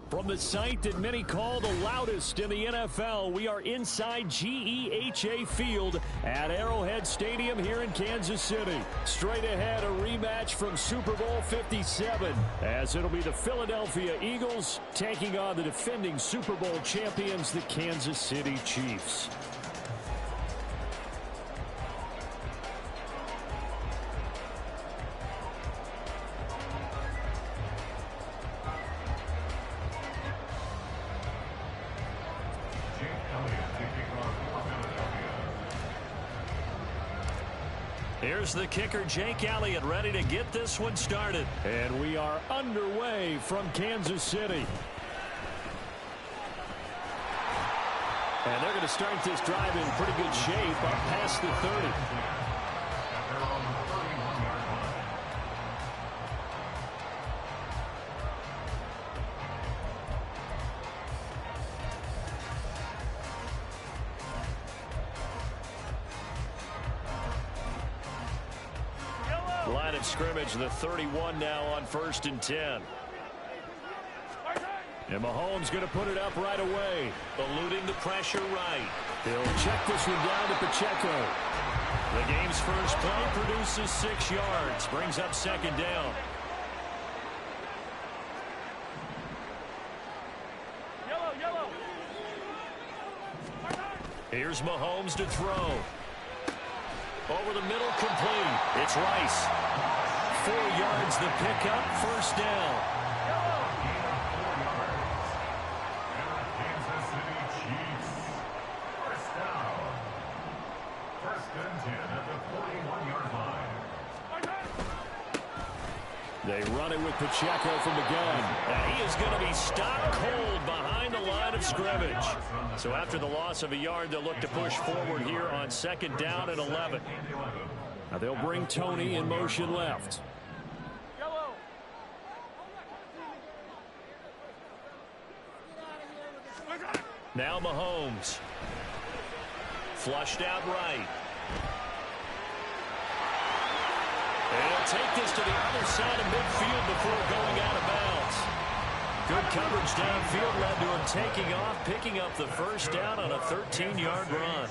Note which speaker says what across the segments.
Speaker 1: From the site that many call the loudest in the NFL, we are inside GEHA Field at Arrowhead Stadium here in Kansas City. Straight ahead, a rematch from Super Bowl 57, as it'll be the Philadelphia Eagles taking on the defending Super Bowl champions, the Kansas City Chiefs. Here's the kicker, Jake Elliott, ready to get this one started. And we are underway from Kansas City. And they're going to start this drive in pretty good shape up past the 30. Line of scrimmage, the 31 now on 1st and 10. And Mahomes going to put it up right away. Eluding the pressure right. He'll check this one down to Pacheco. The game's first play produces 6 yards. Brings up 2nd down. Here's Mahomes to throw. Over the middle, complete. It's Rice. 4 yards the pickup, 1st down.
Speaker 2: Kansas City Chiefs. 1st down. 1st and 10 at the 41-yard line.
Speaker 1: They run it with Pacheco from the gun. And he is going to be stopped cold behind the line of scrimmage. So after the loss of a yard, they'll look to push forward here on 2nd down and 11. Now they'll bring Tony in motion left. Now Mahomes. Flushed out right. And he'll take this to the other side of midfield before going out of bounds. Good coverage downfield led to him taking off, picking up the 1st down on a 13-yard run.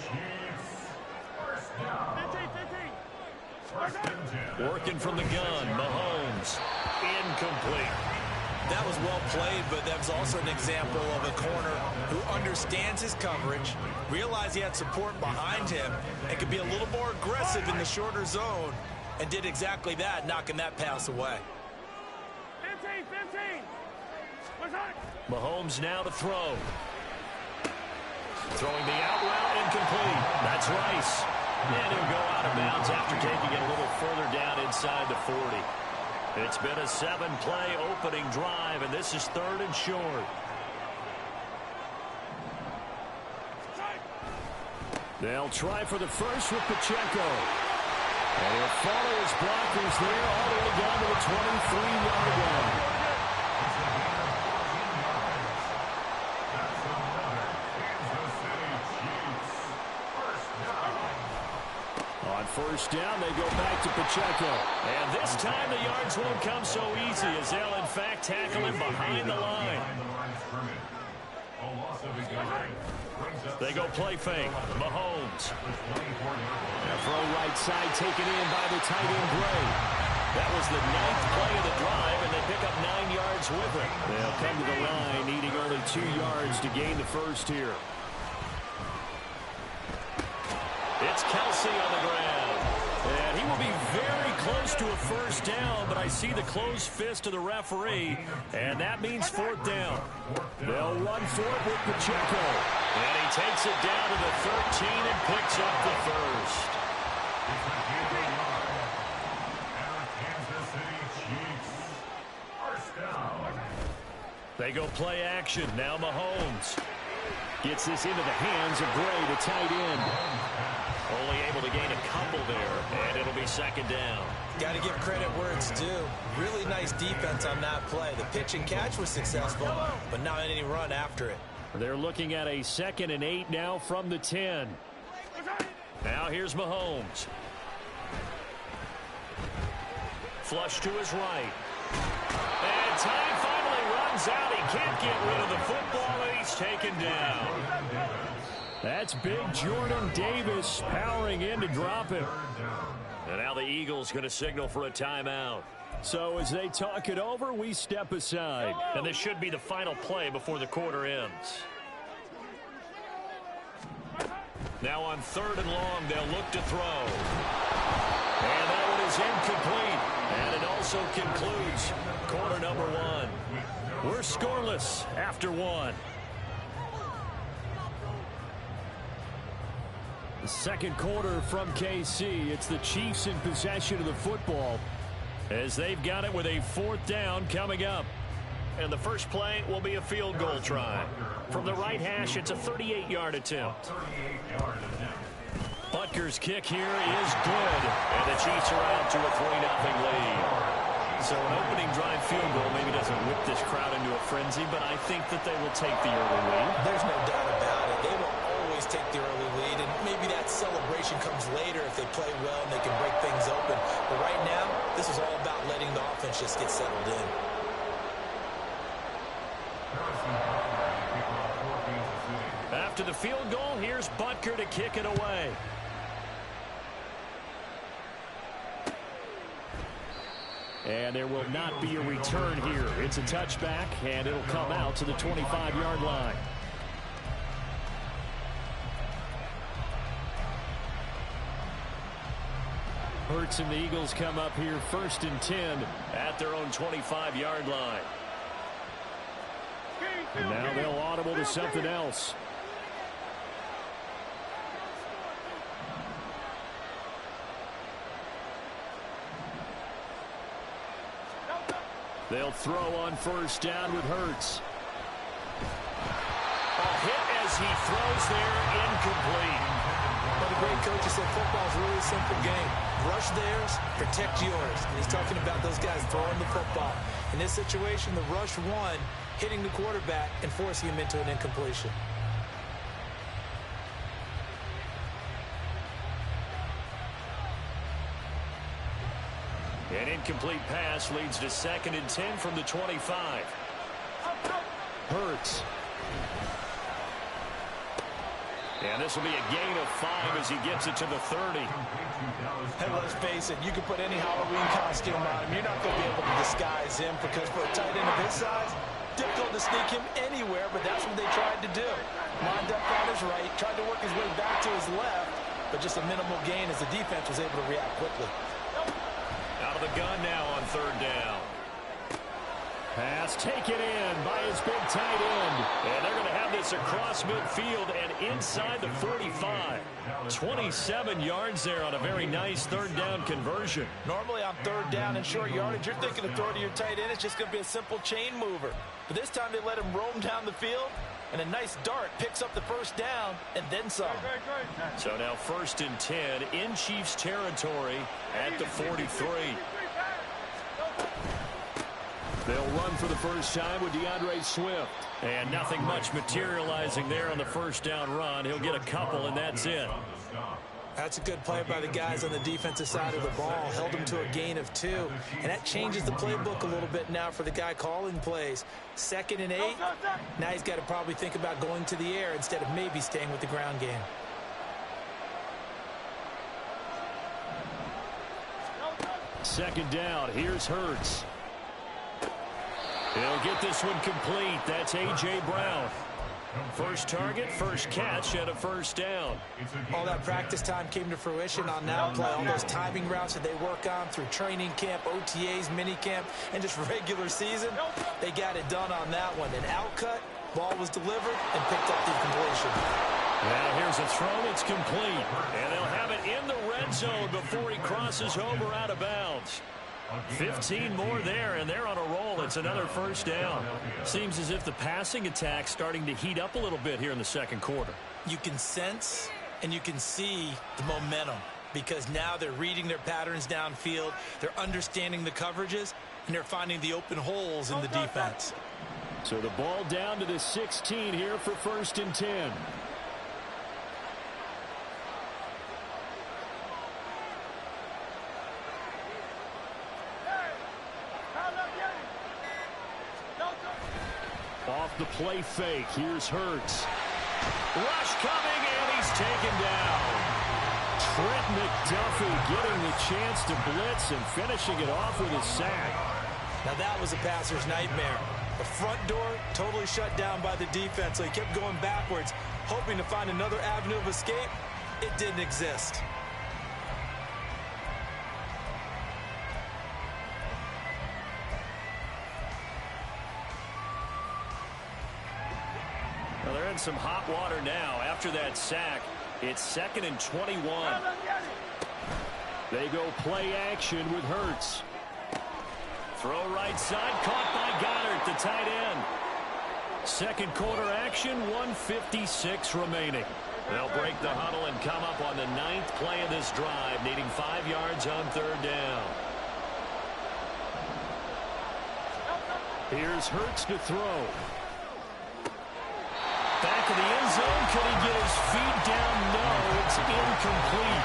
Speaker 1: Working from the gun, Mahomes. Incomplete.
Speaker 3: That was well played, but that was also an example of a corner who understands his coverage, realized he had support behind him, and could be a little more aggressive in the shorter zone, and did exactly that, knocking that pass away.
Speaker 2: 15.
Speaker 1: Mahomes now to throw. Throwing the out route, incomplete. That's Rice. And he'll go out of bounds after taking it a little further down inside the 40. It's been a 7-play opening drive, and this is 3rd and short. They'll try for the first with Pacheco. And he'll follow his blockers there all the way down to the 23-yard line. On 1st down, they go back to Pacheco. And this time the yards won't come so easy as they'll, in fact, tackle him behind the line. They go play fake. Mahomes. Now throw right side taken in by the tight end Gray. That was the 9th play of the drive, and they pick up 9 yards with it. They'll come to the line, needing only 2 yards to gain the first here. It's Kelsey on the ground. And he will be very close to a 1st down, but I see the closed fist of the referee, and that means 4th down. They'll run for it with Pacheco. And he takes it down to the 13 and picks up the 1st. They go play action. Now Mahomes gets this into the hands of Gray, the tight end. Only able to gain a couple there, and it'll be 2nd down.
Speaker 3: Got to give credit where it's due. Really nice defense on that play. The pitch and catch was successful, but not any run after it.
Speaker 1: They're looking at a 2nd and 8 now from the 10. Now here's Mahomes. Flush to his right. And time finally runs goes out. He can't get rid of the football, and he's taken down. That's big Jordan Davis powering in to drop him. And now the Eagles going to signal for a timeout. So as they talk it over, we step aside. And this should be the final play before the quarter ends. Now on 3rd and long, they'll look to throw. And that one is incomplete. And it also concludes quarter number 1. We're scoreless after 1. The second quarter from KC. It's the Chiefs in possession of the football as they've got it with a 4th down coming up. And the first play will be a field goal try. From the right hash, it's a 38-yard attempt. Butker's kick here is good. And the Chiefs are out to a 3-0 lead. So an opening drive field goal maybe doesn't whip this crowd into a frenzy, but I think that they will take the early lead.
Speaker 3: There's no doubt about it. They will always take the early lead, and maybe that celebration comes later if they play well and they can break things open. But right now, this is all about letting the offense just get settled in.
Speaker 1: After the field goal, here's Butker to kick it away. And there will not be a return here. It's a touchback, and it'll come out to the 25-yard line. Hurts and the Eagles come up here 1st and 10 at their own 25-yard line. And now they'll audible to something else. They'll throw on 1st down with Hurts. A hit as he throws there, incomplete.
Speaker 3: Well, the great coach said football is really a simple game. Rush theirs, protect yours. And he's talking about those guys throwing the football. In this situation, the rush won, hitting the quarterback and forcing him into an incompletion.
Speaker 1: An incomplete pass leads to 2nd and 10 from the 25. Hurts. And this will be a gain of 5 as he gets it to the 30.
Speaker 3: And let's face it, you can put any Halloween costume on him. You're not going to be able to disguise him because for a tight end of his size, difficult to sneak him anywhere, but that's what they tried to do. Lined up on his right, tried to work his way back to his left, but just a minimal gain as the defense was able to react quickly.
Speaker 1: Out of the gun now on 3rd down. Pass taken in by his big tight end. And they're going to have this across midfield and inside the 45. 27 yards there on a very nice 3rd down conversion.
Speaker 3: Normally on 3rd down and short yardage, you're thinking of throwing to your tight end. It's just going to be a simple chain mover. But this time they let him roam down the field. And a nice dart picks up the 1st down and then some.
Speaker 1: So now 1st and 10 in Chiefs territory at the 43. They'll run for the first time with DeAndre Swift. And nothing much materializing there on the 1st down run. He'll get a couple, and that's it.
Speaker 3: That's a good play by the guys on the defensive side of the ball. Held him to a gain of 2. And that changes the playbook a little bit now for the guy calling plays. 2nd and 8. Now he's got to probably think about going to the air instead of maybe staying with the ground game.
Speaker 1: Second down. Here's Hurts. He'll get this one complete. That's A.J. Brown. First target, first catch, and a 1st down.
Speaker 3: All that practice time came to fruition on that play. All those timing routes that they work on through training camp, OTAs, minicamp, and just regular season, they got it done on that one. An outcut, ball was delivered, and picked up the completion.
Speaker 1: Now here's a throw that's complete. And they'll have it in the red zone before he crosses over out of bounds. 15 more there, and they're on a roll. It's another 1st down. Seems as if the passing attack's starting to heat up a little bit here in the 2nd quarter.
Speaker 3: You can sense and you can see the momentum because now they're reading their patterns downfield, they're understanding the coverages, and they're finding the open holes in the defense.
Speaker 1: So the ball down to the 16 here for 1st and 10. the play fake. Here's Hurts. Rush coming, and he's taken down. Trent McDuffie getting the chance to blitz and finishing it off with a sack.
Speaker 3: Now that was a passer's nightmare. The front door totally shut down by the defense, so he kept going backwards, hoping to find another avenue of escape. It didn't exist.
Speaker 1: Well, they're in some hot water now. After that sack, it's 2nd and 21. They go play action with Hurts. Throw right side, caught by Goddard, the tight end. Second quarter action, 1:56 remaining. They'll break the huddle and come up on the 9th play of this drive, needing 5 yards on 3rd down. Here's Hurts to throw. Back of the end zone. Could he get his feet down? No, it's incomplete.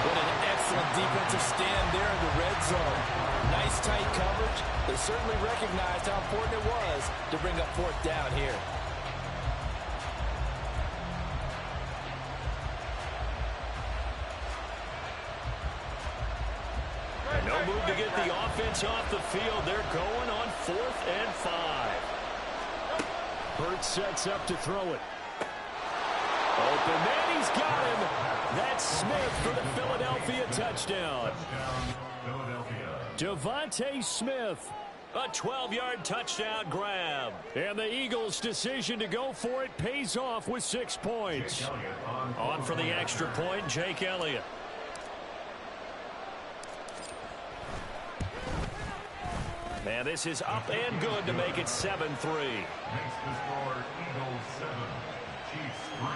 Speaker 3: What an excellent defensive stand there in the red zone. Nice tight coverage. They certainly recognized how important it was to bring up 4th down here.
Speaker 1: No move to get the offense off the field. They're going on 4th and 5. Hurts sets up to throw it. Open man, he's got him. That's Smith for the Philadelphia touchdown. Devontae Smith, a 12-yard touchdown grab. And the Eagles' decision to go for it pays off with 6 points. On for the extra point, Jake Elliott. And this is up and good to make it 7-3.
Speaker 2: Makes the score Eagles 7, Chiefs 3.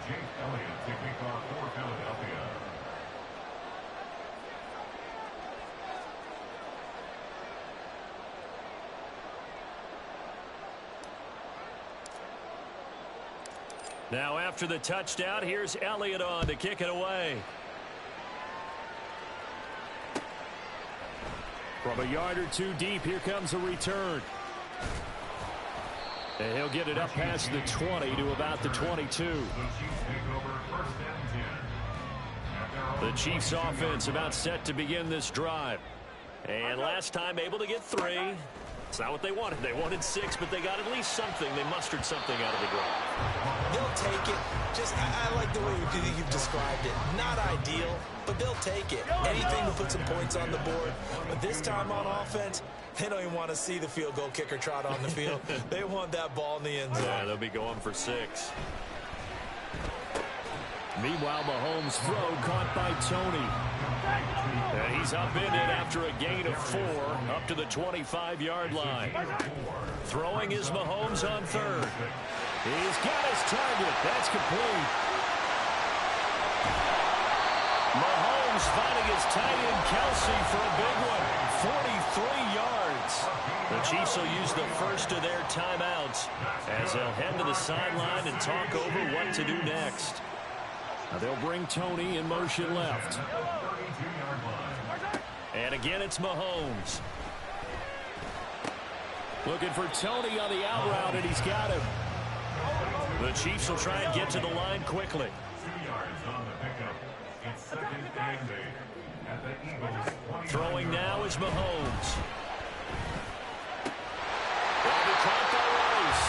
Speaker 2: Jake Elliott to kick off for Philadelphia.
Speaker 1: Now after the touchdown, here's Elliott on to kick it away. From a yard or two deep, here comes a return. And he'll get it up past the 20 to about the 22. The Chiefs offense about set to begin this drive. And last time able to get 3. It's not what they wanted. They wanted 6, but they got at least something. They mustered something out of the drive.
Speaker 3: They'll take it. I like the way you've described it. Not ideal, but they'll take it. Anything to put some points on the board. But this time on offense, they don't even want to see the field goal kicker trot on the field. They want that ball in the end zone.
Speaker 1: Yeah, they'll be going for 6. Meanwhile, Mahomes' throw caught by Tony. And he's upended after a gain of 4 up to the 25-yard line. Throwing is Mahomes on 3rd. He's got his target. That's complete. Mahomes finding his tight end Kelsey for a big one. 43 yards. The Chiefs will use the first of their timeouts as they'll head to the sideline and talk over what to do next. Now they'll bring Tony in motion left. And again, it's Mahomes. Looking for Tony on the out route, and he's got him. The Chiefs will try and get to the line quickly.
Speaker 2: 2 yards on the pickup. It's 2nd and 8 at the Eagles.
Speaker 1: Throwing now is Mahomes. And he caught by Rice.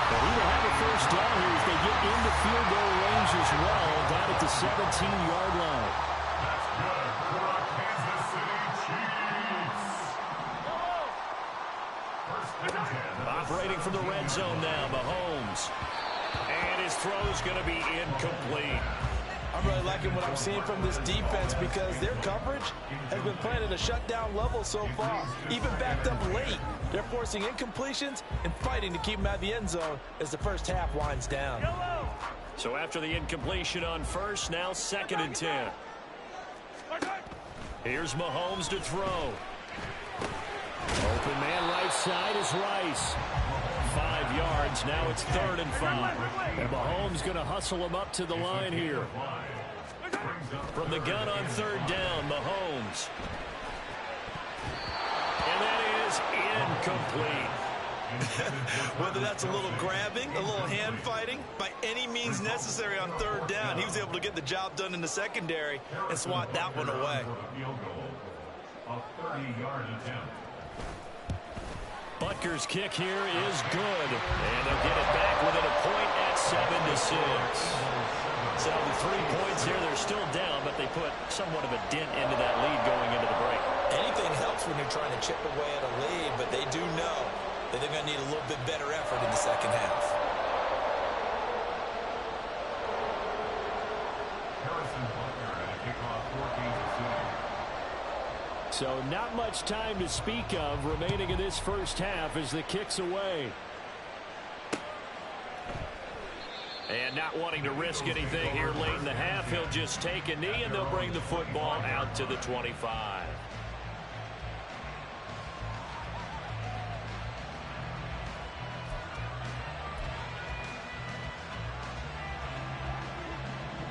Speaker 1: But he will have a first down here as they get into field goal range as well, down at the 17-yard line.
Speaker 2: That's good for our Kansas City Chiefs. First and 10.
Speaker 1: Operating from the red zone now, Mahomes. And his throw's going to be incomplete.
Speaker 3: I'm really liking what I'm seeing from this defense because their coverage has been playing at a shutdown level so far. Even backed up late, they're forcing incompletions and fighting to keep them out of the end zone as the first half winds down.
Speaker 1: So after the incompletion on first, now 2nd and 10. Here's Mahomes to throw. Open man right side is Rice. 5 yards. Now it's 3rd and 5. And Mahomes going to hustle him up to the line here. From the gun on 3rd down, Mahomes. And that is incomplete.
Speaker 3: Whether that's a little grabbing, a little hand fighting, by any means necessary on 3rd down, he was able to get the job done in the secondary and swat that one away.
Speaker 2: A 30-yard attempt.
Speaker 1: Butker's kick here is good. And they'll get it back within a point at 7-6. So the 3 points here, they're still down, but they put somewhat of a dent into that lead going into the break.
Speaker 3: Anything helps when you're trying to chip away at a lead, but they do know that they're going to need a little bit better effort in the second half.
Speaker 2: Harrison Butker and a kickoff for Kansas City.
Speaker 1: So not much time to speak of remaining in this first half as the kick's away. And not wanting to risk anything here late in the half, he'll just take a knee and they'll bring the football out to the 25.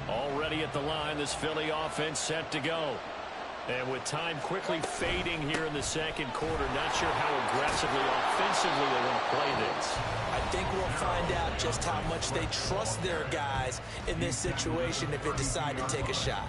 Speaker 1: Already at the line, this Philly offense set to go. And with time quickly fading here in the second quarter, not sure how aggressively, offensively they want to play this.
Speaker 3: I think we'll find out just how much they trust their guys in this situation if they decide to take a shot.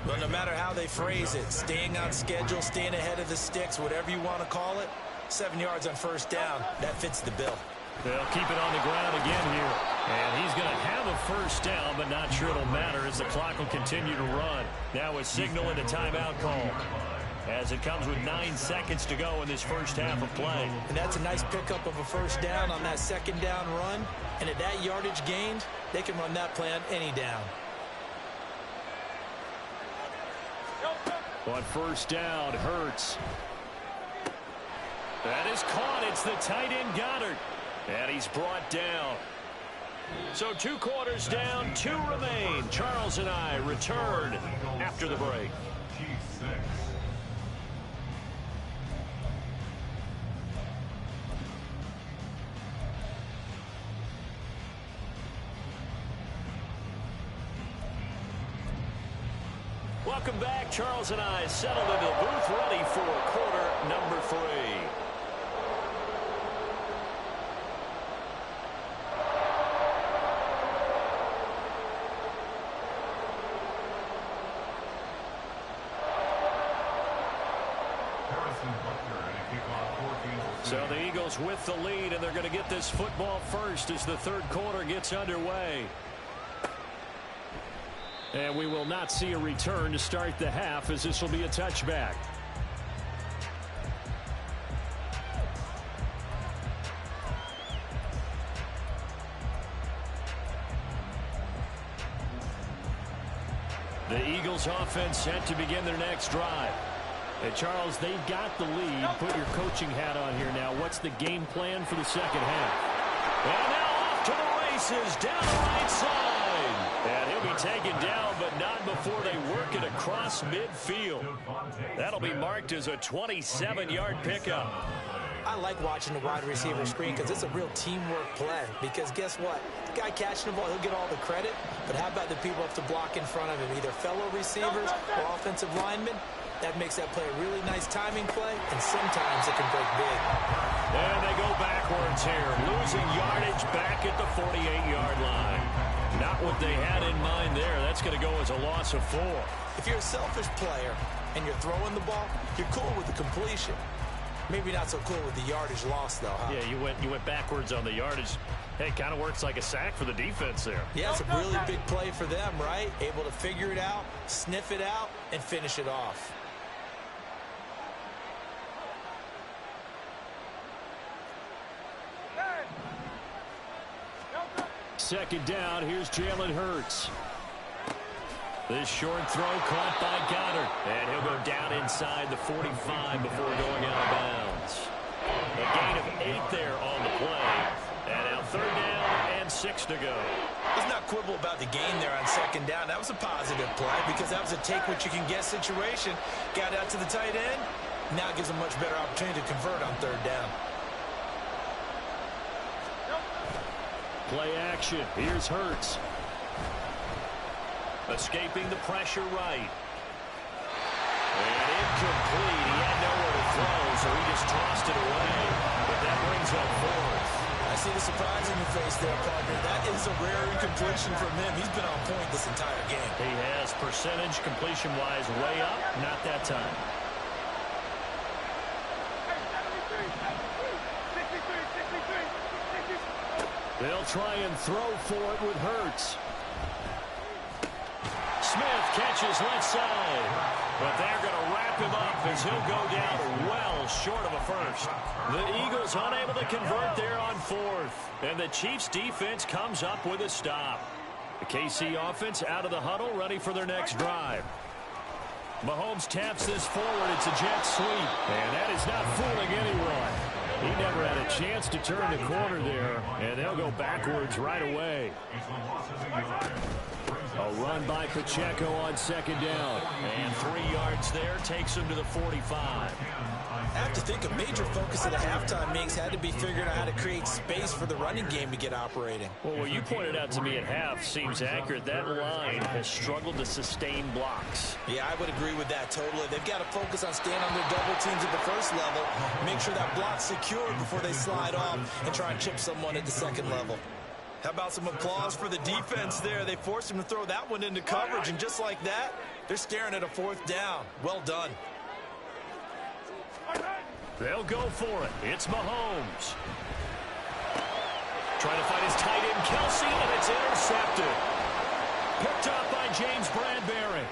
Speaker 3: But no matter how they phrase it, staying on schedule, staying ahead of the sticks, whatever you want to call it, 7 yards on 1st down, that fits the bill.
Speaker 1: They'll keep it on the ground again here. And he's going to have a 1st down, but not sure it'll matter as the clock will continue to run. Now a signal and a timeout call as it comes with 9 seconds to go in this first half of play.
Speaker 3: And that's a nice pickup of a 1st down on that 2nd down run. And at that yardage gained, they can run that play on any down.
Speaker 1: On 1st down, Hurts. That is caught. It's the tight end Goddard. And he's brought down. So 2 quarters down, 2 remain. Charles and I return after the break. Welcome back. Charles and I settled into the booth, ready for quarter number 3. So the Eagles with the lead, and they're going to get this football first as the 3rd quarter gets underway. And we will not see a return to start the half, as this will be a touchback. The Eagles offense set to begin their next drive. And Charles, they've got the lead. Put your coaching hat on here now. What's the game plan for the second half? And now off to the races, down the right side. And he'll be taken down, but not before they work it across midfield. That'll be marked as a 27-yard pickup.
Speaker 3: I like watching the wide receiver screen because it's a real teamwork play. Because guess what? The guy catching the ball, he'll get all the credit. But how about the people have to block in front of him, either fellow receivers or offensive linemen? That makes that play a really nice timing play, and sometimes it can break big.
Speaker 1: And they go backwards here, losing yardage back at the 48-yard line. Not what they had in mind there. That's going to go as a loss of 4.
Speaker 3: If you're a selfish player and you're throwing the ball, you're cool with the completion. Maybe not so cool with the yardage loss, though, huh?
Speaker 1: Yeah, you went backwards on the yardage. Hey, kind of works like a sack for the defense there.
Speaker 3: Yeah, it's a really big play for them, right? Able to figure it out, sniff it out, and finish it off.
Speaker 1: Second down, here's Jalen Hurts. This short throw caught by Goddard. And he'll go down inside the 45 before going out of bounds. A gain of 8 there on the play. And now 3rd down and 6 to go.
Speaker 3: It's not quibble about the gain there on second down. That was a positive play because that was a take-what-you-can-get situation. Got out to the tight end. Now gives a much better opportunity to convert on third down.
Speaker 1: Play action. Here's Hurts. Escaping the pressure right. And incomplete. He had nowhere to throw, so he just tossed it away. But that brings up fourth.
Speaker 3: I see the surprise in your face there, partner. That is a rare incompletion from him. He's been on point this entire game.
Speaker 1: He has. Percentage completion-wise way up. Not that time. They'll try and throw for it with Hurts. Smith catches left side. But they're going to wrap him up as he'll go down well short of a first. The Eagles unable to convert there on fourth. And the Chiefs defense comes up with a stop. The KC offense out of the huddle, ready for their next drive. Mahomes taps this forward. It's a jet sweep. And that is not fooling anyone. He never had a chance to turn the corner there. And they'll go backwards right away. A run by Pacheco on second down. And 3 yards there takes him to the 45.
Speaker 3: I have to think a major focus of the halftime meetings had to be figuring out how to create space for the running game to get operating.
Speaker 1: Well, what you pointed out to me at half seems accurate. That line has struggled to sustain blocks.
Speaker 3: Yeah, I would agree with that totally. They've got to focus on staying on their double teams at the first level, make sure that block's secured before they slide off and try and chip someone at the second level. How about some applause for the defense there? They forced him to throw that one into coverage, and just like that, they're staring at a fourth down. Well done.
Speaker 1: They'll go for it. It's Mahomes. Trying to find his tight end, Kelsey, and it's intercepted. Picked up by James Bradbury.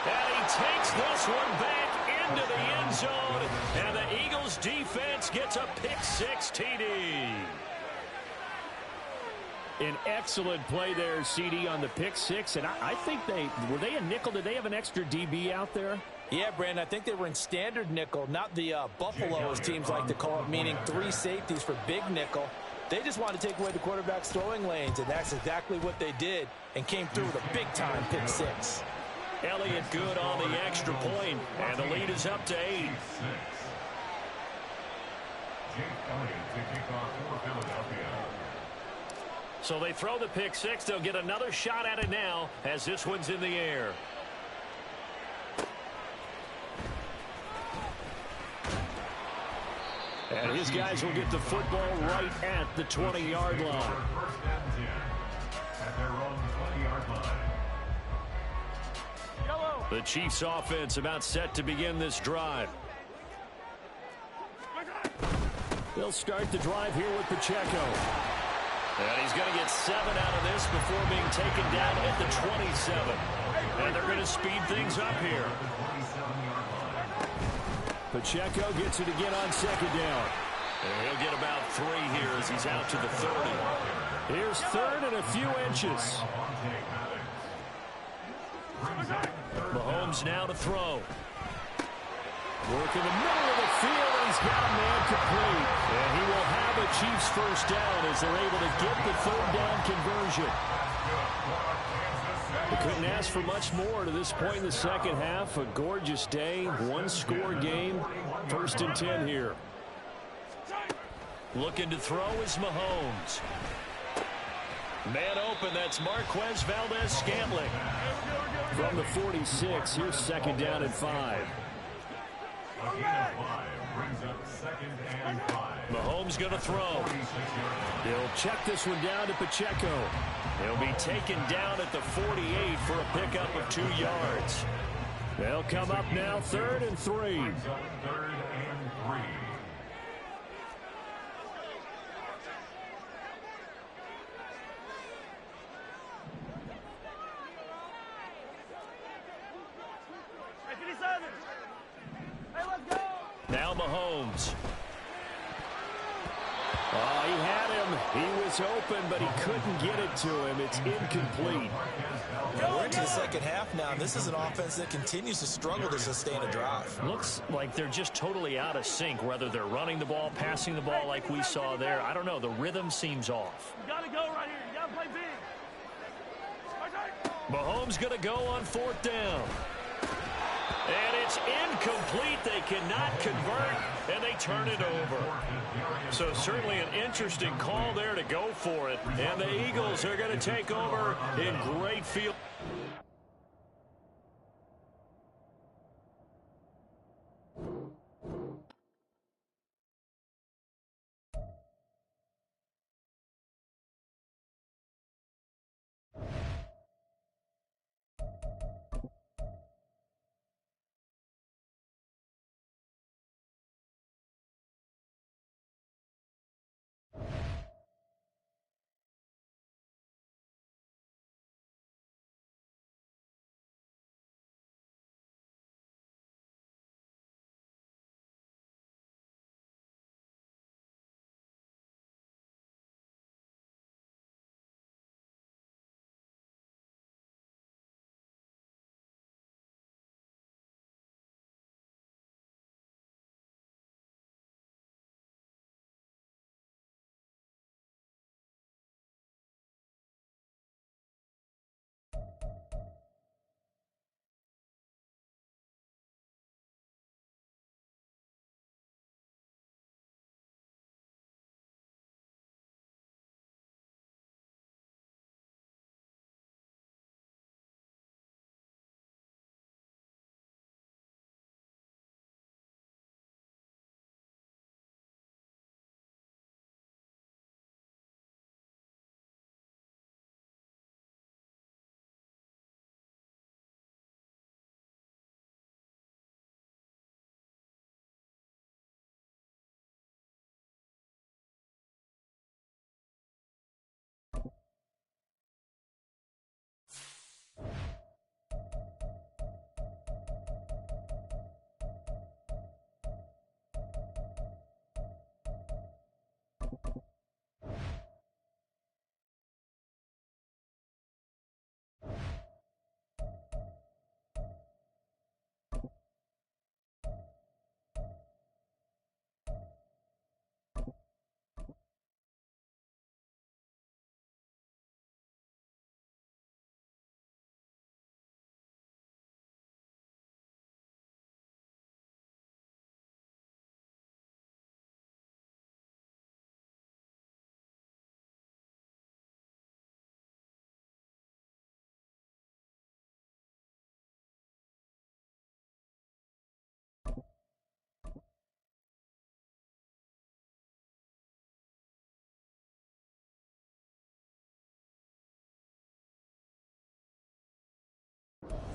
Speaker 1: And he takes this one back into the end zone, and the Eagles defense gets a pick-6 TD. An excellent play there, CD, on the pick-6, and I think were they a nickel? Did they have an extra DB out there?
Speaker 3: Yeah, Brandon, I think they were in standard nickel, not the Buffalo, as teams like to call it, meaning 3 safeties for big nickel. They just wanted to take away the quarterback's throwing lanes, and that's exactly what they did, and came through with a big-time pick-6.
Speaker 1: Elliott good on the extra point, and the lead is up to 8. So they throw the pick-6. They'll get another shot at it now as this one's in the air. And his guys will get the football right at the 20-yard line.
Speaker 2: First and 10 at their own 20-yard line.
Speaker 1: The Chiefs offense about set to begin this drive. They'll start the drive here with Pacheco. And he's going to get 7 out of this before being taken down at the 27. And they're going to speed things up here. Pacheco gets it again on second down. And he'll get about 3 here as he's out to the 30. Here's third and a few inches. Mahomes now to throw. Work in the middle of the field, and he's got a man complete. And he will have a Chiefs first down as they're able to get the third down conversion. They couldn't ask for much more to this point in the second half. A gorgeous day, 1-score game. First and 10 here. Looking to throw is Mahomes. Man open, that's Marquez Valdez-Scantling. From the 46, here's second down and 5. Mahomes going to throw. He'll check this one down to Pacheco. He'll be taken down at the 48 for a pickup of 2 yards. They'll come up now, 3rd and 3.
Speaker 2: 3rd and 3.
Speaker 1: Now Mahomes. Oh, he had him. He was open, but he couldn't get it to him. It's incomplete.
Speaker 3: We're into the second half now, and this is an offense that continues to struggle to sustain a drive.
Speaker 1: Looks like they're just totally out of sync, whether they're running the ball, passing the ball like we saw there. I don't know. The rhythm seems off.
Speaker 4: You got to go right here. You got to play big.
Speaker 1: Mahomes going to go on 4th down. And it's incomplete. They cannot convert, and they turn it over. So certainly an interesting call there to go for it. And the Eagles are going to take over in great field.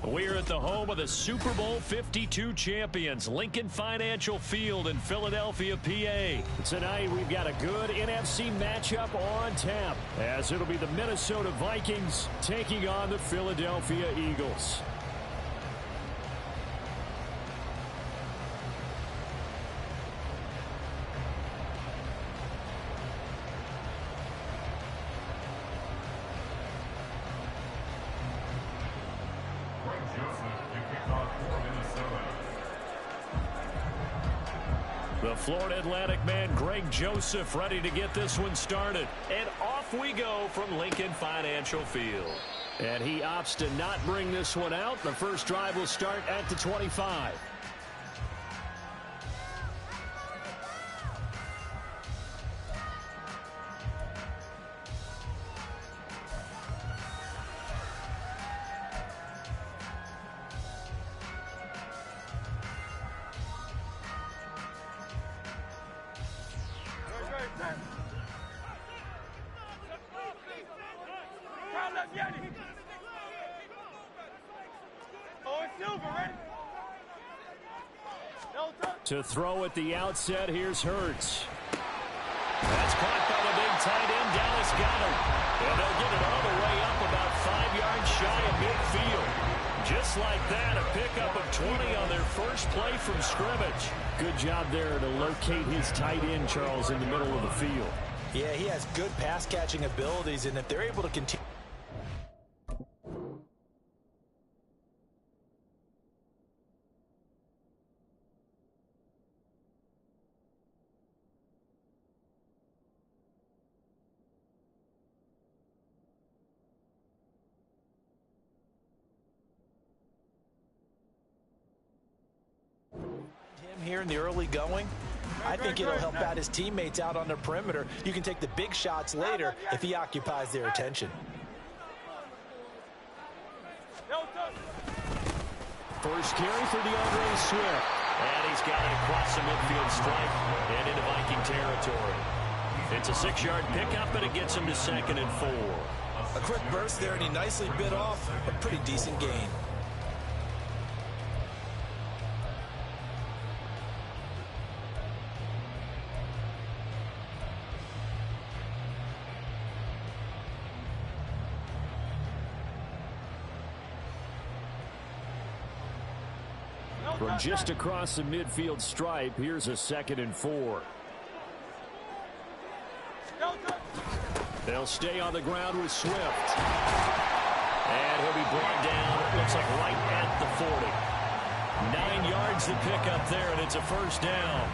Speaker 1: We're at the home of the Super Bowl 52 champions, Lincoln Financial Field in Philadelphia, PA. Tonight, we've got a good NFC matchup on tap, as it'll be the Minnesota Vikings taking on the Philadelphia Eagles. The Florida Atlantic man, Greg Joseph, ready to get this one started. And off we go from Lincoln Financial Field. And he opts to not bring this one out. The first drive will start at the 25. To throw at the outset, here's Hurts. That's caught by the big tight end, Dallas Goedert. And they'll get it all the way up about 5 yards shy of midfield. Just like that, a pickup of 20 on their first play from scrimmage. Good job there to locate his tight end, Charles, in the middle of the field.
Speaker 3: Yeah, he has good pass-catching abilities, and if they're able to continue. in the early going, I think it'll help out his teammates out on the perimeter. You can take the big shots later if he occupies their attention.
Speaker 1: First carry for DeAndre Swift. And he's got it across the midfield stripe and into Viking territory. It's a 6-yard pickup, and it gets him to 2nd and 4.
Speaker 3: A quick burst there, and he nicely bit off a pretty decent gain.
Speaker 1: From just across the midfield stripe, here's a 2nd and 4. They'll stay on the ground with Swift. And he'll be brought down, it looks like right at the 40. 9 yards to pick up there, and it's a first down.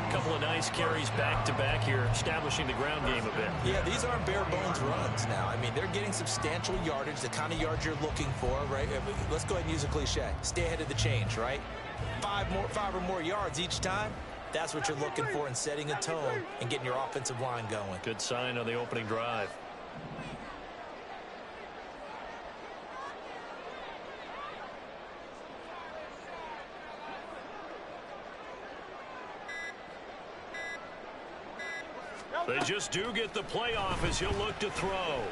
Speaker 1: A couple of nice carries back-to-back here, establishing the ground game a bit.
Speaker 3: Yeah, these aren't bare-bones runs now. I mean, they're getting substantial yardage, the kind of yards you're looking for, right? Let's go ahead and use a cliche. Stay ahead of the change, right? 5 or more yards each time. That's what you're looking for in setting a tone and getting your offensive line going.
Speaker 1: Good sign on the opening drive. They just do get the playoff as he'll look to throw.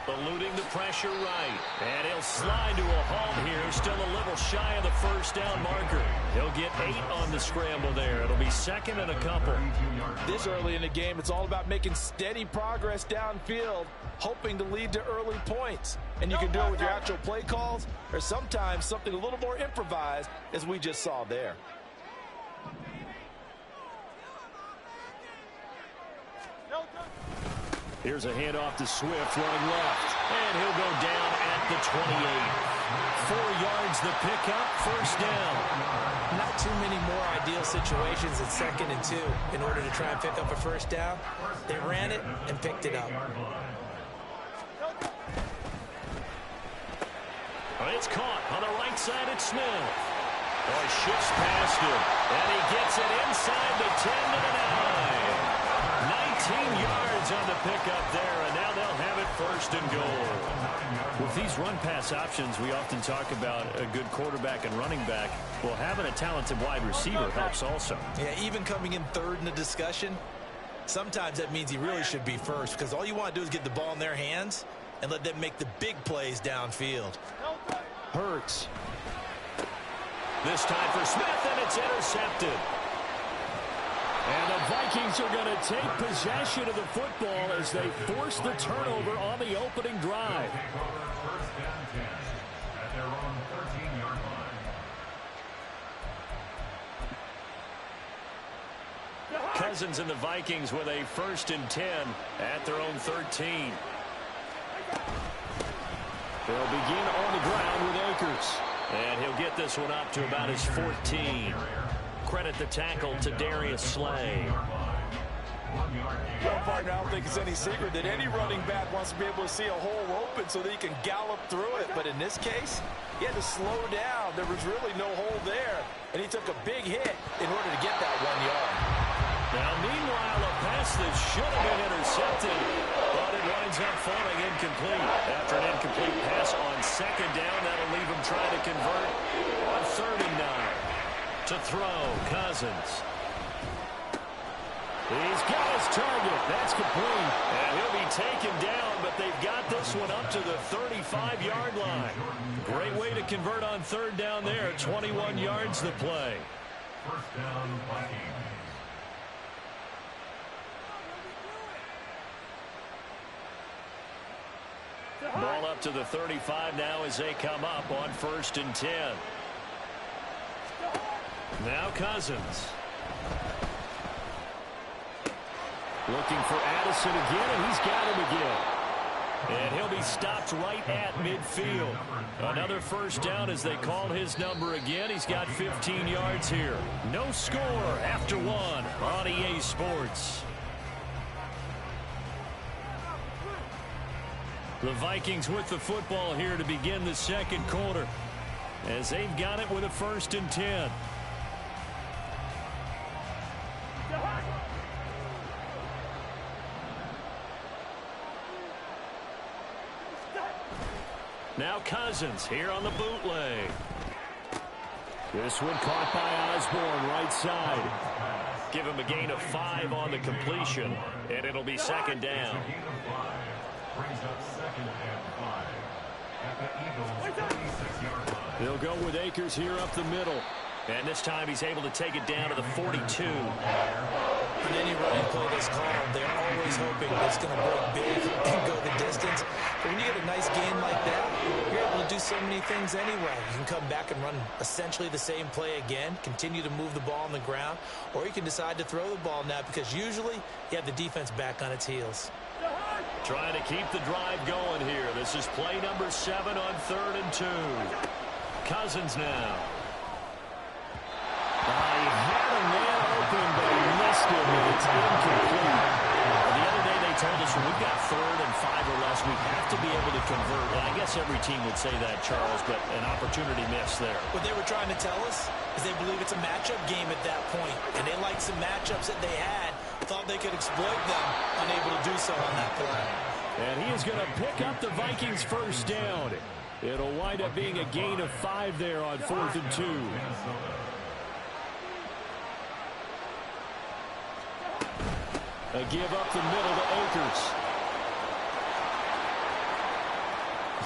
Speaker 1: Eluding the pressure right. And he'll slide to a halt here. Still a little shy of the first down marker. He'll get 8 on the scramble there. It'll be 2nd and a couple.
Speaker 4: This early in the game, it's all about making steady progress downfield, hoping to lead to early points. And you can do it with your actual play calls or sometimes something a little more improvised, as we just saw there.
Speaker 1: Here's a handoff to Swift running left. And he'll go down at the 28. 4 yards the pickup, first down.
Speaker 3: Not too many more ideal situations at 2nd and 2 in order to try and pick up a first down. They ran it and picked it up.
Speaker 1: It's caught on the right side at Smith. Oh, he shifts past him. And he gets it inside the 10 to the 9. 19 yards on the pickup there, and now they'll have it 1st and goal. With these run-pass options, we often talk about a good quarterback and running back. Well, having a talented wide receiver helps also.
Speaker 3: Yeah, even coming in 3rd in the discussion, sometimes that means he really should be first, because all you want to do is get the ball in their hands and let them make the big plays downfield.
Speaker 1: Hurts. This time for Smith, and it's intercepted. And the Vikings are going to take possession of the football as they force the turnover on the opening drive.
Speaker 2: First down 10 at their own 13-yard line.
Speaker 1: Cousins and the Vikings with a 1st and 10 at their own 13. They'll begin on the ground with Akers. And he'll get this one up to about his 14. Credit the tackle to Darius Slay.
Speaker 4: Well, partner, I don't think it's any secret that any running back wants to be able to see a hole open so that he can gallop through it. But in this case, he had to slow down. There was really no hole there, and he took a big hit in order to get that 1 yard.
Speaker 1: Now, meanwhile, a pass that should have been intercepted, but it winds up falling incomplete. After an incomplete pass on 2nd down, that'll leave him trying to convert on 3rd and 9. To throw, Cousins. He's got his target. That's complete. And he'll be taken down, but they've got this one up to the 35-yard line. Great way to convert on 3rd down there. 21 yards the play.
Speaker 2: First down, Vikings.
Speaker 1: Ball up to the 35 now as they come up on 1st and 10. Now Cousins. Looking for Addison again, and he's got him again. And he'll be stopped right at midfield. Another first down as they call his number again. He's got 15 yards here. No score after 1 on EA Sports. The Vikings with the football here to begin the 2nd quarter, as they've got it with a 1st and 10. Now Cousins here on the bootleg. This one caught by Osborne, right side. Give him a gain of 5 on the completion, and it'll be second down. They'll go with Akers here up the middle. And this time he's able to take it down to the 42.
Speaker 3: On any running play that's called, they're always hoping it's going to break big and go the distance. But when you get a nice gain like that, you're able to do so many things anyway. You can come back and run essentially the same play again, continue to move the ball on the ground, or you can decide to throw the ball now because usually you have the defense back on its heels.
Speaker 1: Trying to keep the drive going here. This is play number 7 on 3rd and 2. Cousins now. He had a man open, but he missed him, and it's incomplete. The other day they told us when we've got 3rd and 5 or less, we have to be able to convert. And I guess every team would say that, Charles, but an opportunity missed there.
Speaker 3: What they were trying to tell us is they believe it's a matchup game at that point, and they liked some matchups that they had, thought they could exploit them, unable to do so on that play.
Speaker 1: And he is going to pick up the Vikings' first down. It'll wind up being a gain of 5 there on 4th and 2. A give up the middle to Akers.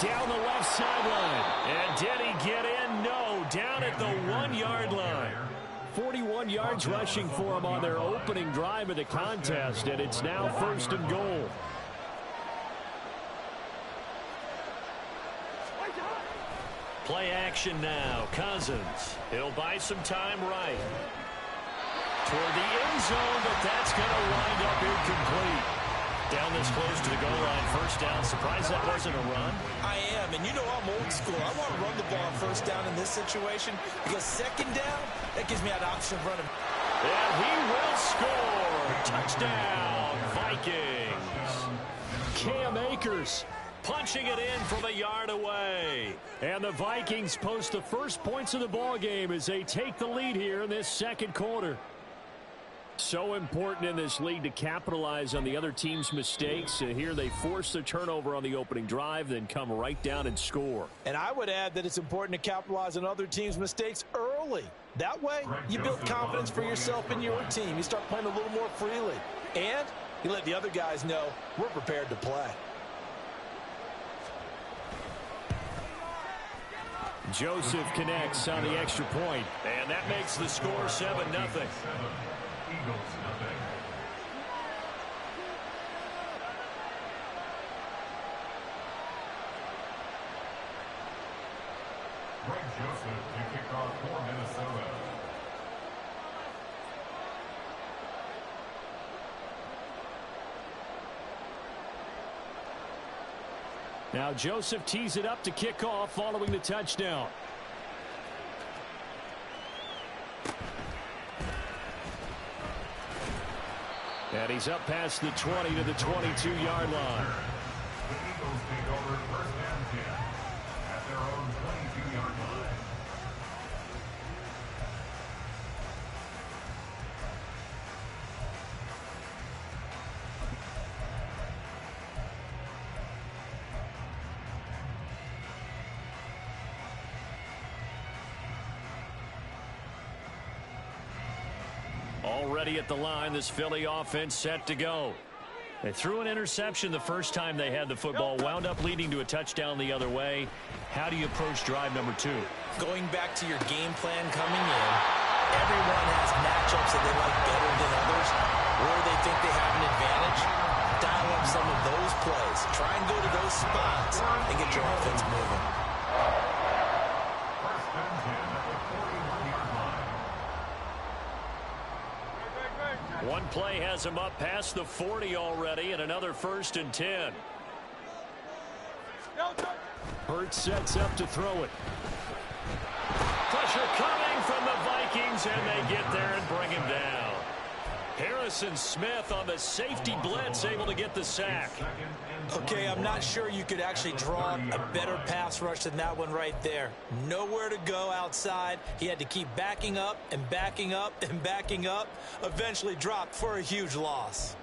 Speaker 1: Down the left sideline. And did he get in? No. Down at the 1-yard line. 41 yards rushing for him on their opening drive of the contest, and it's now 1st and goal. Play action now. Cousins. He'll buy some time right. Toward the end zone, but that's going to wind up incomplete. Down this close to the goal line, first down. Surprised that wasn't a run?
Speaker 3: I am, and you know I'm old school. I want to run the ball on first down in this situation because second down, that gives me an option of running.
Speaker 1: And he will score. Touchdown, Vikings. Cam Akers punching it in from a yard away. And the Vikings post the first points of the ball game as they take the lead here in this second quarter. So important in this league to capitalize on the other team's mistakes. Here they force the turnover on the opening drive, then come right down and score.
Speaker 3: And I would add that it's important to capitalize on other teams' mistakes early. That way, you build confidence for yourself and your team. You start playing a little more freely. And you let the other guys know we're prepared to play.
Speaker 1: Joseph connects on the extra point, and that makes the score 7-0.
Speaker 2: Eagles nothing. Greg Joseph to kick off for Minnesota.
Speaker 1: Now Joseph tees it up to kick off following the touchdown. And he's up past the 20 to the 22-yard line.
Speaker 2: The Eagles take over 1st and 10 at their own 22-yard line.
Speaker 1: Already at the line, this Philly offense set to go. They threw an interception the first time they had the football, wound up leading to a touchdown the other way. How do you approach drive number 2?
Speaker 3: Going back to your game plan coming in, everyone has matchups that they like better than others, where they think they have an advantage. Dial up some of those plays. Try and go to those spots and get your offense moving.
Speaker 2: 1st and 10 at the 41-yard line.
Speaker 1: One play has him up past the 40 already, and another 1st and 10. Hurts sets up to throw it. Pressure coming from the Vikings, and they get there and bring him down. Harrison Smith on the safety blitz, able to get the sack.
Speaker 3: Okay, I'm not sure you could actually draw a better pass rush than that one right there. Nowhere to go outside. He had to keep backing up and backing up and backing up. Eventually dropped for a huge loss.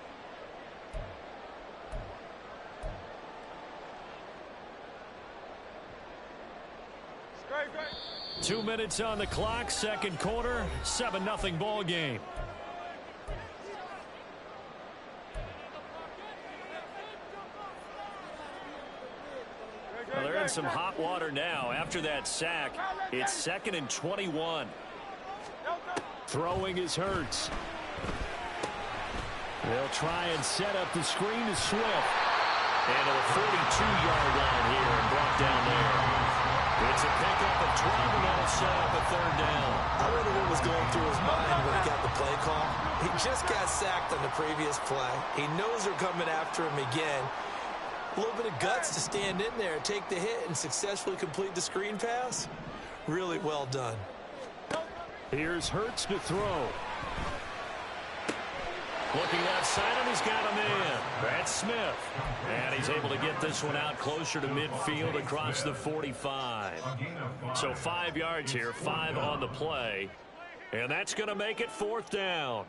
Speaker 1: 2 minutes on the clock, second quarter, 7-0 ball game. Well, they're in some hot water now. After that sack, it's 2nd and 21. Throwing is Hurts. They'll try and set up the screen to Swift. And to the 42-yard line here and brought down there. It's a pickup of 12, and that'll set up a third down.
Speaker 3: I wonder what was going through his mind when he got the play call. He just got sacked on the previous play. He knows they're coming after him again. A little bit of guts to stand in there, take the hit, and successfully complete the screen pass. Really well done.
Speaker 1: Here's Hurts to throw. Looking outside him, he's got a man. That's Smith. And he's able to get this one out closer to midfield across the 45. So 5 yards here, 5 on the play. And that's going to make it 4th down.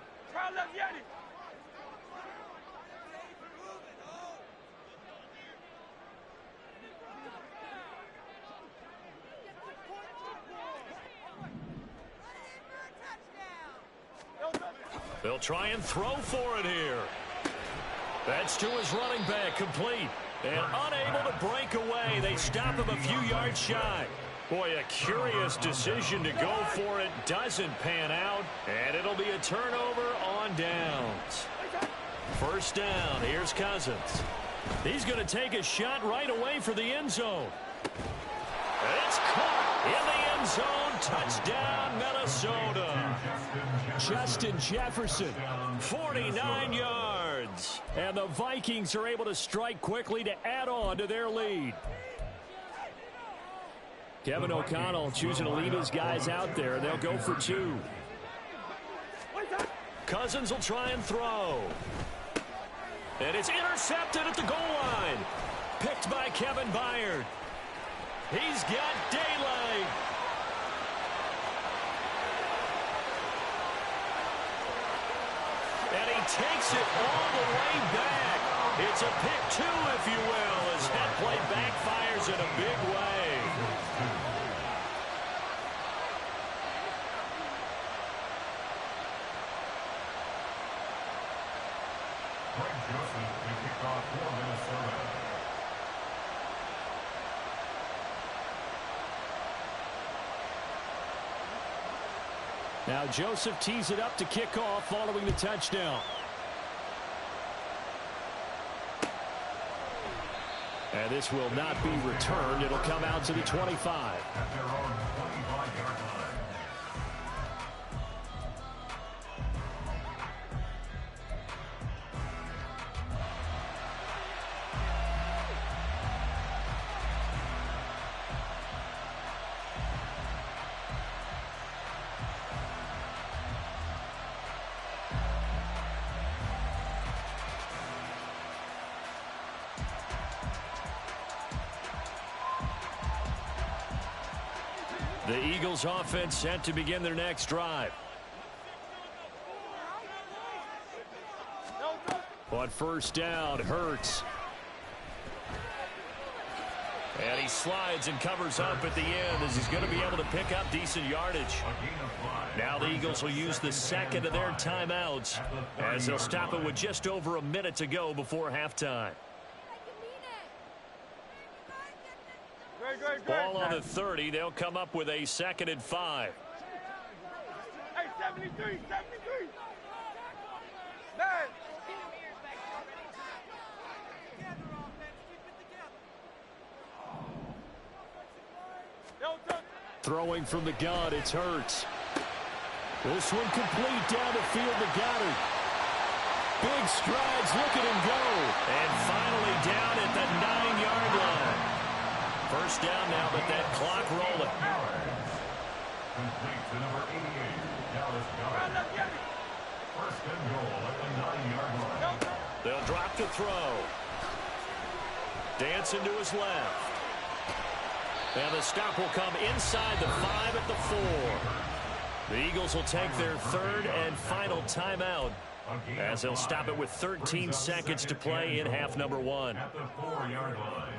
Speaker 1: They'll try and throw for it here. That's to his running back, complete. And unable to break away. They stop him a few yards shy. Boy, a curious decision to go for it. Doesn't pan out. And it'll be a turnover on downs. 1st down. Here's Cousins. He's going to take a shot right away for the end zone. It's caught in the end zone. Touchdown, Minnesota. Justin Jefferson, 49 yards. And the Vikings are able to strike quickly to add on to their lead. Kevin O'Connell choosing to leave his guys out there. They'll go for 2. Cousins will try and throw. And it's intercepted at the goal line. Picked by Kevin Byard. He's got daylight. And he takes it all the way back. It's a pick 2, if you will, as that play backfires in a big way.
Speaker 2: Greg Joseph to kick off for Minnesota.
Speaker 1: Now Joseph tees it up to kick off following the touchdown. And this will not be returned. It'll come out to the 25.
Speaker 2: At their own 25-yard line.
Speaker 1: The Eagles offense set to begin their next drive. On 1st down, Hurts. And he slides and covers up at the end as he's going to be able to pick up decent yardage. Now the Eagles will use the 2nd of their timeouts as they'll stop it with just over a minute to go before halftime. Ball on the 30. They'll come up with a 2nd and 5.
Speaker 5: Hey, 73, 73. Man.
Speaker 1: Throwing from the gun, it's Hurts. This one complete down the field to Goddard. Big strides, look at him go. And finally down at the 9-yard line. 1st down now, but that clock rolling.
Speaker 2: Complete to number 88, Dallas Goedert. 1st and goal at the 9-yard line.
Speaker 1: They'll drop the throw. Dancing to his left. And the stop will come inside the 5 at the 4. The Eagles will take their 3rd and final timeout as they'll stop it with 13 seconds to play in half number 1.
Speaker 2: At the 4-yard line.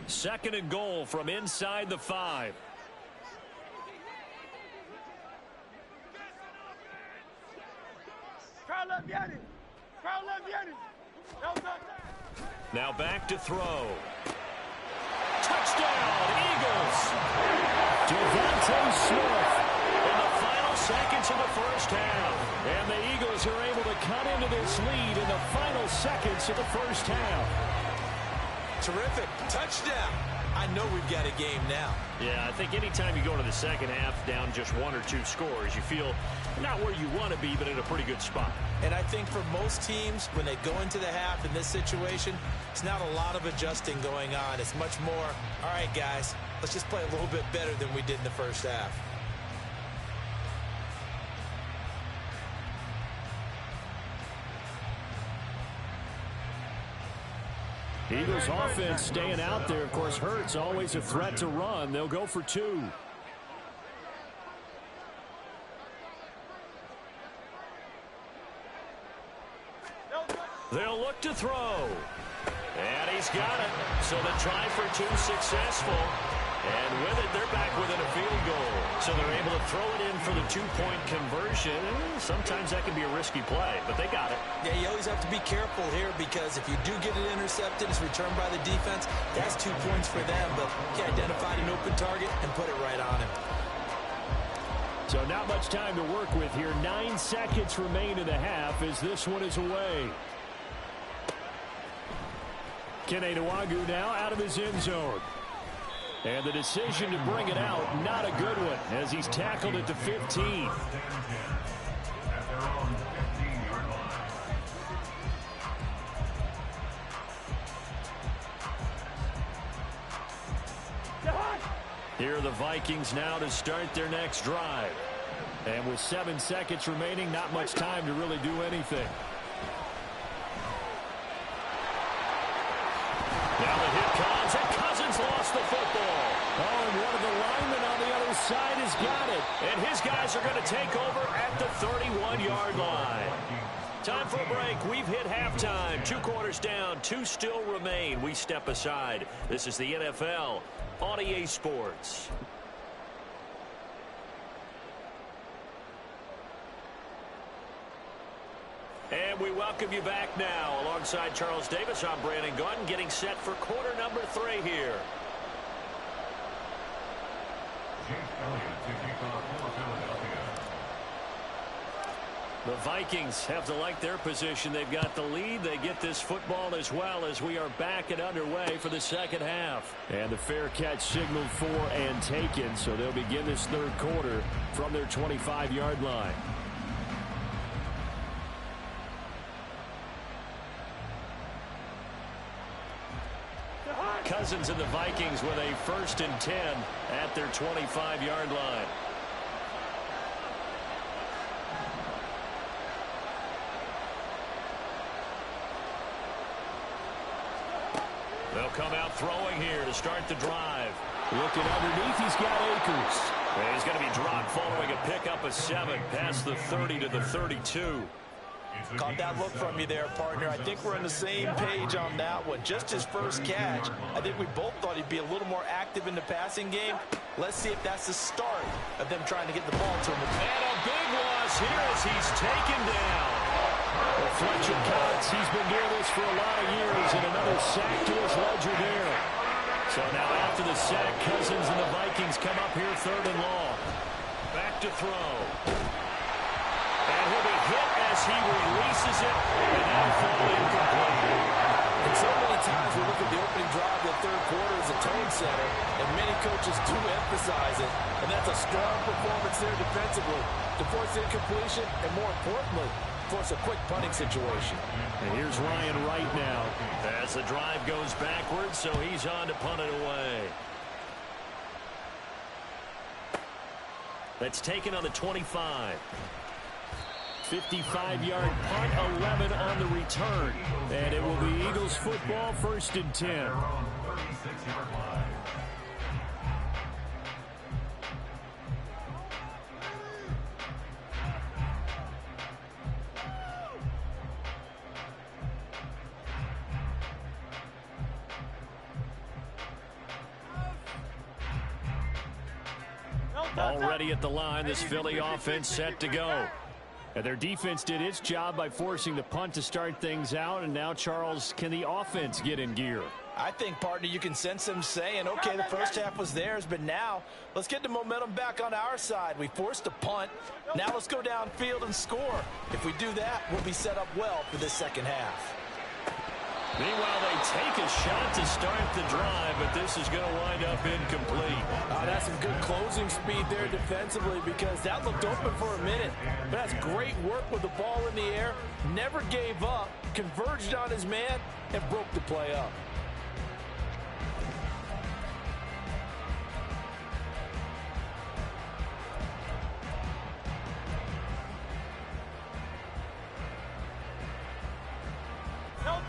Speaker 1: Second and goal from inside the 5. Now back to throw. Touchdown, Eagles! Devontae Smith in the final seconds of the first half. And the Eagles are able to cut into this lead in the final seconds of the first half.
Speaker 3: Terrific. Touchdown. I know we've got a game now.
Speaker 1: Yeah, I think anytime you go into the second half down just 1 or 2 scores, you feel not where you want to be, but in a pretty good spot.
Speaker 3: And I think for most teams, when they go into the half in this situation, it's not a lot of adjusting going on. It's much more, all right, guys, let's just play a little bit better than we did in the first half.
Speaker 1: Eagles offense staying out there. Of course, Hurts always a threat to run. They'll go for 2. They'll look to throw. And he's got it. So the try for 2 successful. And with it, they're back within a field goal. So they're able to throw it in for the 2-point conversion. Sometimes that can be a risky play, but they got it.
Speaker 3: Yeah, you always have to be careful here because if you do get it intercepted, it's returned by the defense. That's 2 points for them, but he identified an open target and put it right on him.
Speaker 1: So not much time to work with here. 9 seconds remain in the half as this one is away. Kene Nwangwu now out of his end zone. And the decision to bring it out, not a good one, as he's tackled it to 15. Here are the Vikings now to start their next drive. And with 7 seconds remaining, not much time to really do anything. Now the hit comes, and Cousins lost the football. Oh, and one of the linemen on the other side has got it. And his guys are going to take over at the 31-yard line. Time for a break. We've hit halftime. 2 quarters down, 2 still remain. We step aside. This is the NFL on EA Sports. And we welcome you back now. Alongside Charles Davis, I'm Brandon Gaudin, getting set for quarter number 3 here. The Vikings have to like their position. They've got the lead. They get this football as well as we are back and underway for the second half. And the fair catch signaled for and taken, so they'll begin this third quarter from their 25-yard line. Cousins and the Vikings with a 1st and 10 at their 25-yard line. They'll come out throwing here to start the drive. Looking underneath, he's got Akers. And he's going to be dropped following a pickup of 7 past the 30 to the 32.
Speaker 4: Caught that look from you there, partner. I think we're on the same page on that one. Just his first catch. I think we both thought he'd be a little more active in the passing game. Let's see if that's the start of them trying to get the ball to him.
Speaker 1: And a big loss here as he's taken down. Well, Fletcher Cox, he's been doing this for a lot of years, and another sack to his ledger there. So now after the sack, Cousins and the Vikings come up here 3rd and long. Back to throw. And he'll be hit as he releases it, and that'll fall incomplete.
Speaker 4: And so many times we look at the opening drive of the third quarter as a tone setter, and many coaches do emphasize it, and that's a strong performance there defensively to force incompletion, and more importantly, force a quick punting situation.
Speaker 1: And here's Ryan Wright now as the drive goes backwards, so he's on to punt it away. That's taken on the 25. 55-yard punt, 11 on the return. And it will be Eagles football, 1st and 10. Already at the line, this Philly offense set to go. And their defense did its job by forcing the punt to start things out. And now, Charles, can the offense get in gear?
Speaker 4: I think, partner, you can sense them saying, okay, the first half was theirs, but now let's get the momentum back on our side. We forced a punt. Now let's go downfield and score. If we do that, we'll be set up well for this second half.
Speaker 1: Meanwhile, they take a shot to start the drive, but this is going to wind up incomplete.
Speaker 4: That's some good closing speed there defensively, because that looked open for a minute. But that's great work with the ball in the air. Never gave up, converged on his man, and broke the play up.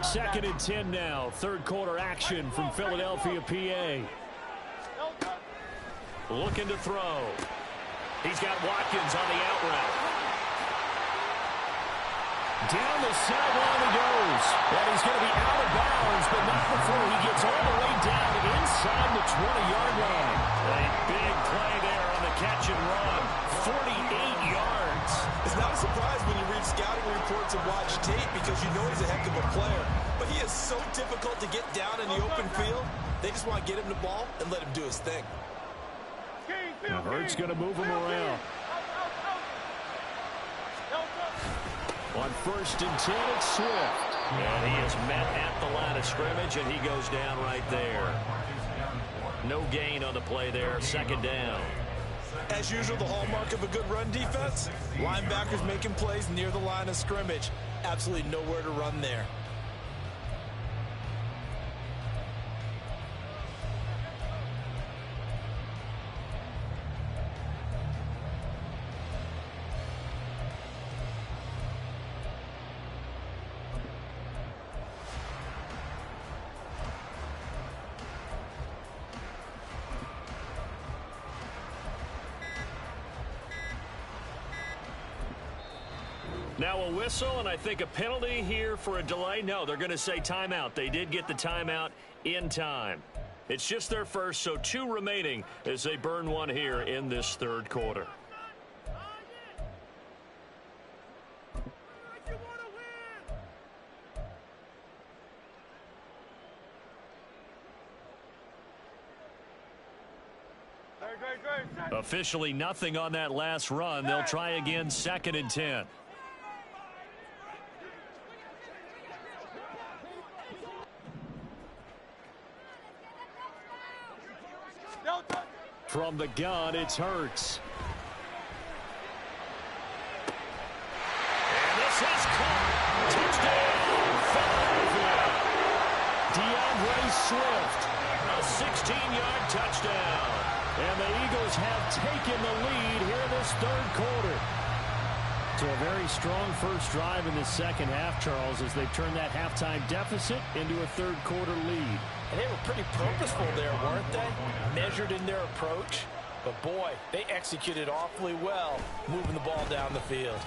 Speaker 1: Second and 10 now. Third quarter action from Philadelphia, PA. Looking to throw. He's got Watkins on the out route. Down the sideline he goes. And he's going to be out of bounds, but not before he gets all the way down inside the 20-yard line. A big play there on the catch and run. 48 yards.
Speaker 3: It's not a surprise when you read scouting reports and watch tape, because you know he's a heck of a player. But he is so difficult to get down in the open field. They just want to get him the ball and let him do his thing.
Speaker 1: Now Hurts going to move him around. On first and 10, it's Swift. And he is met at the line of scrimmage, and he goes down right there. No gain on the play there. Second down.
Speaker 3: As usual, the hallmark of a good run defense, linebackers making plays near the line of scrimmage. Absolutely nowhere to run there.
Speaker 1: Now a whistle, and I think a penalty here for a delay. No, they're going to say timeout. They did get the timeout in time. It's just their first, so 2 remaining as they burn one here in this third quarter. Officially nothing on that last run. They'll try again, second and 10. From the gun, it's Hurts. And this is caught. Touchdown, Philadelphia. DeAndre Swift, a 16-yard touchdown. And the Eagles have taken the lead here in this third quarter. So a very strong first drive in the second half, Charles, as they've turned that halftime deficit into a third quarter lead.
Speaker 4: And they were pretty purposeful there, weren't they? Measured in their approach. But, boy, they executed awfully well, moving the ball down the field.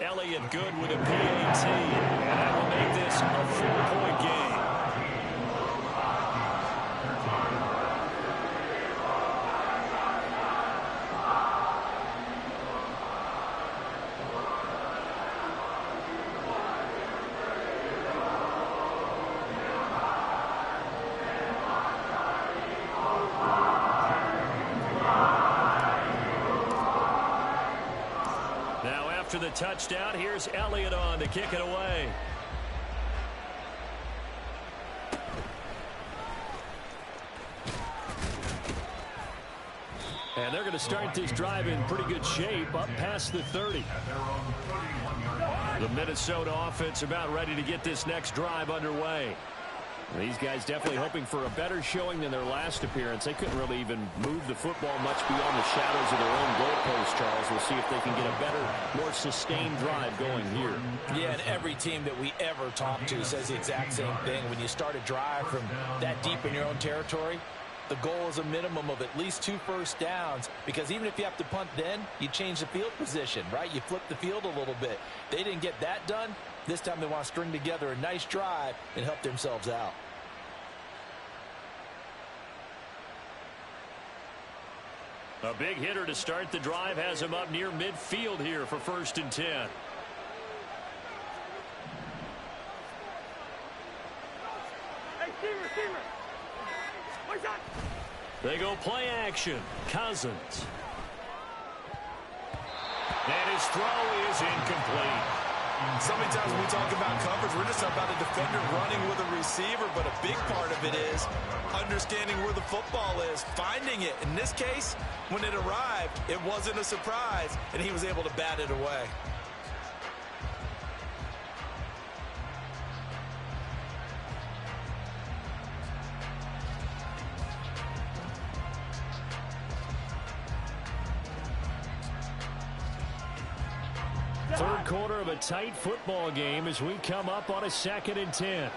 Speaker 1: Elliott good with a PAT, and that will make this a 4-point game. After the touchdown, here's Elliott on to kick it away. And they're going to start this drive in pretty good shape, up past the 30. The Minnesota offense about ready to get this next drive underway. These guys definitely hoping for a better showing than their last appearance. They couldn't really even move the football much beyond the shadows of their own goalpost, Charles. We'll see if they can get a better, more sustained drive going here.
Speaker 4: Yeah, and every team that we ever talk to says the exact same thing. When you start a drive from that deep in your own territory, the goal is a minimum of at least 2 first downs, because even if you have to punt then, you change the field position, right? You flip the field a little bit. They didn't get that done. This time they want to string together a nice drive and help themselves out.
Speaker 1: A big hitter to start the drive has him up near midfield here for 1st and 10.
Speaker 5: Hey, receiver. What's that?
Speaker 1: They go play action. Cousins. And his throw is incomplete.
Speaker 3: So many times when we talk about coverage, we're just talking about a defender running with a receiver, but a big part of it is understanding where the football is, finding it. In this case, when it arrived, it wasn't a surprise, and he was able to bat it away.
Speaker 1: Third quarter of a tight football game as we come up on a 2nd and 10.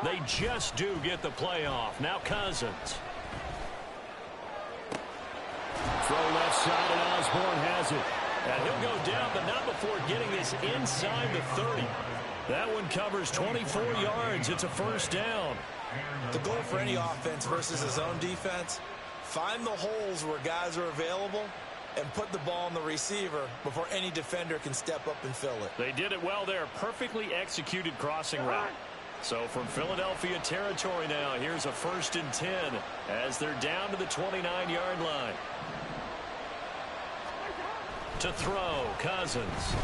Speaker 1: They just do get the play off. Now Cousins. Throw left side, and Osborne has it. And he'll go down, but not before getting this inside the 30. That one covers 24 yards. It's a 1st down.
Speaker 3: The goal for any offense versus his own defense, find the holes where guys are available and put the ball on the receiver before any defender can step up and fill it.
Speaker 1: They did it well there. Perfectly executed crossing route. So from Philadelphia territory now, here's a 1st and 10 as they're down to the 29-yard line. To throw, Cousins.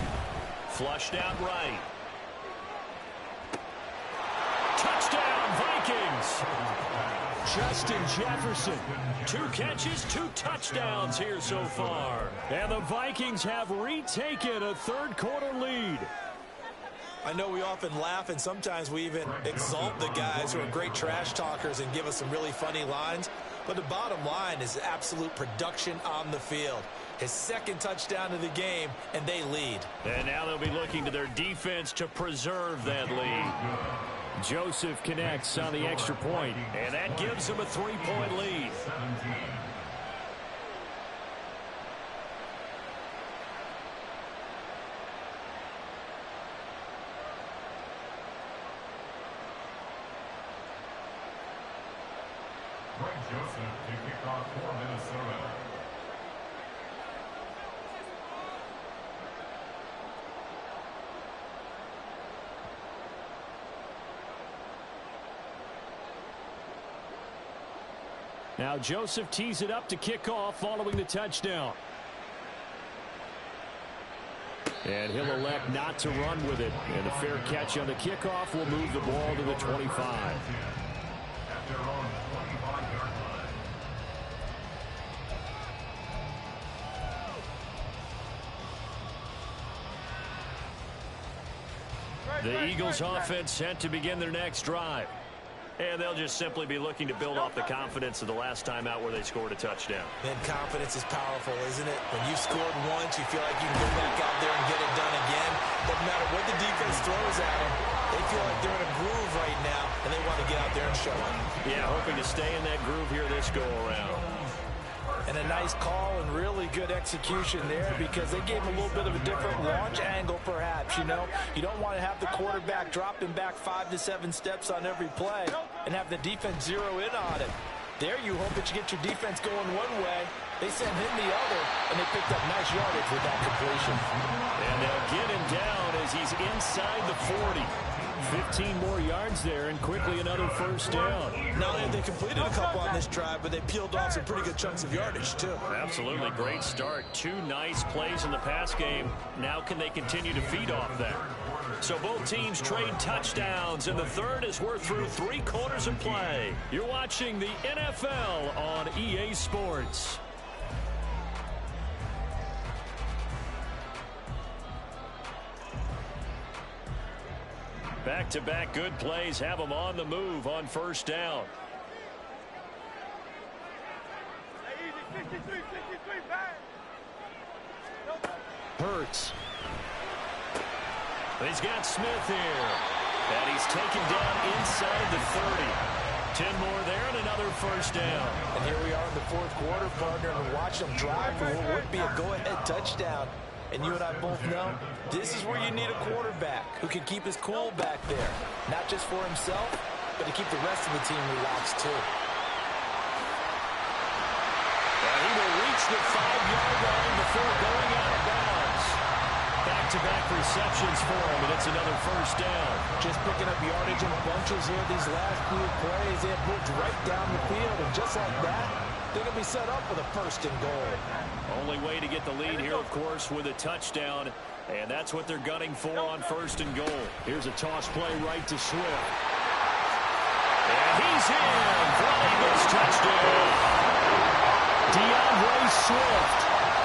Speaker 1: Flushed out right. Touchdown, Vikings! Justin Jefferson. 2 catches, 2 touchdowns here so far. And the Vikings have retaken a third-quarter lead.
Speaker 3: I know we often laugh, and sometimes we even exalt the guys who are great trash talkers and give us some really funny lines. But the bottom line is absolute production on the field. His 2nd touchdown of the game, and they lead.
Speaker 1: And now they'll be looking to their defense to preserve that lead. Joseph connects on the extra point, and that gives them a 3-point lead.
Speaker 2: Greg Joseph to kick off for Minnesota.
Speaker 1: Now Joseph tees it up to kick off following the touchdown. And he'll elect not to run with it. And a fair catch on the kickoff will move the ball to the 25.
Speaker 2: At their own 25-yard line.
Speaker 1: The Eagles offense set to begin their next drive. And they'll just simply be looking to build off the confidence of the last time out where they scored a touchdown.
Speaker 3: And confidence is powerful, isn't it? When you've scored once, you feel like you can go back out there and get it done again. Doesn't matter what the defense throws at them. They feel like they're in a groove right now, and they want to get out there and show it.
Speaker 1: Yeah, hoping to stay in that groove here this go-around.
Speaker 4: And a nice call and really good execution there because they gave him a little bit of a different launch angle perhaps, you know. You don't want to have the quarterback dropping back 5 to 7 steps on every play and have the defense zero in on it. There you hope that you get your defense going one way. They sent him the other, and they picked up nice yardage with that completion.
Speaker 1: And they'll get him down as he's inside the 40. 15 more yards there, and quickly another 1st down.
Speaker 3: Not only have they completed a couple on this drive, but they peeled off some pretty good chunks of yardage, too.
Speaker 1: Absolutely great start. 2 nice plays in the pass game. Now can they continue to feed off that? So both teams trade touchdowns, and the third as we're through 3 quarters of play. You're watching the NFL on EA Sports. Back-to-back good plays have them on the move on 1st down.
Speaker 5: Hey, easy, 63, bang.
Speaker 1: Hurts. He's got Smith here. And he's taken down inside the 30. 10 more there and another 1st down.
Speaker 4: And here we are in the 4th quarter, partner, and watch them drive for what would be a go-ahead touchdown. And you and I both know this is where you need a quarterback who can keep his cool back there. Not just for himself, but to keep the rest of the team relaxed, too.
Speaker 1: And he will reach the 5-yard line before going out of bounds. Back-to-back receptions for him, and it's another first down.
Speaker 4: Just picking up yardage in bunches here these last few plays. They have moved right down the field, and just like that, they're going to be set up for the first and goal.
Speaker 1: Only way to get the lead here, of course, with a touchdown, and that's what they're gunning for on first and goal. Here's a toss play right to Swift. And he's in for an Eagles touchdown. DeAndre Swift,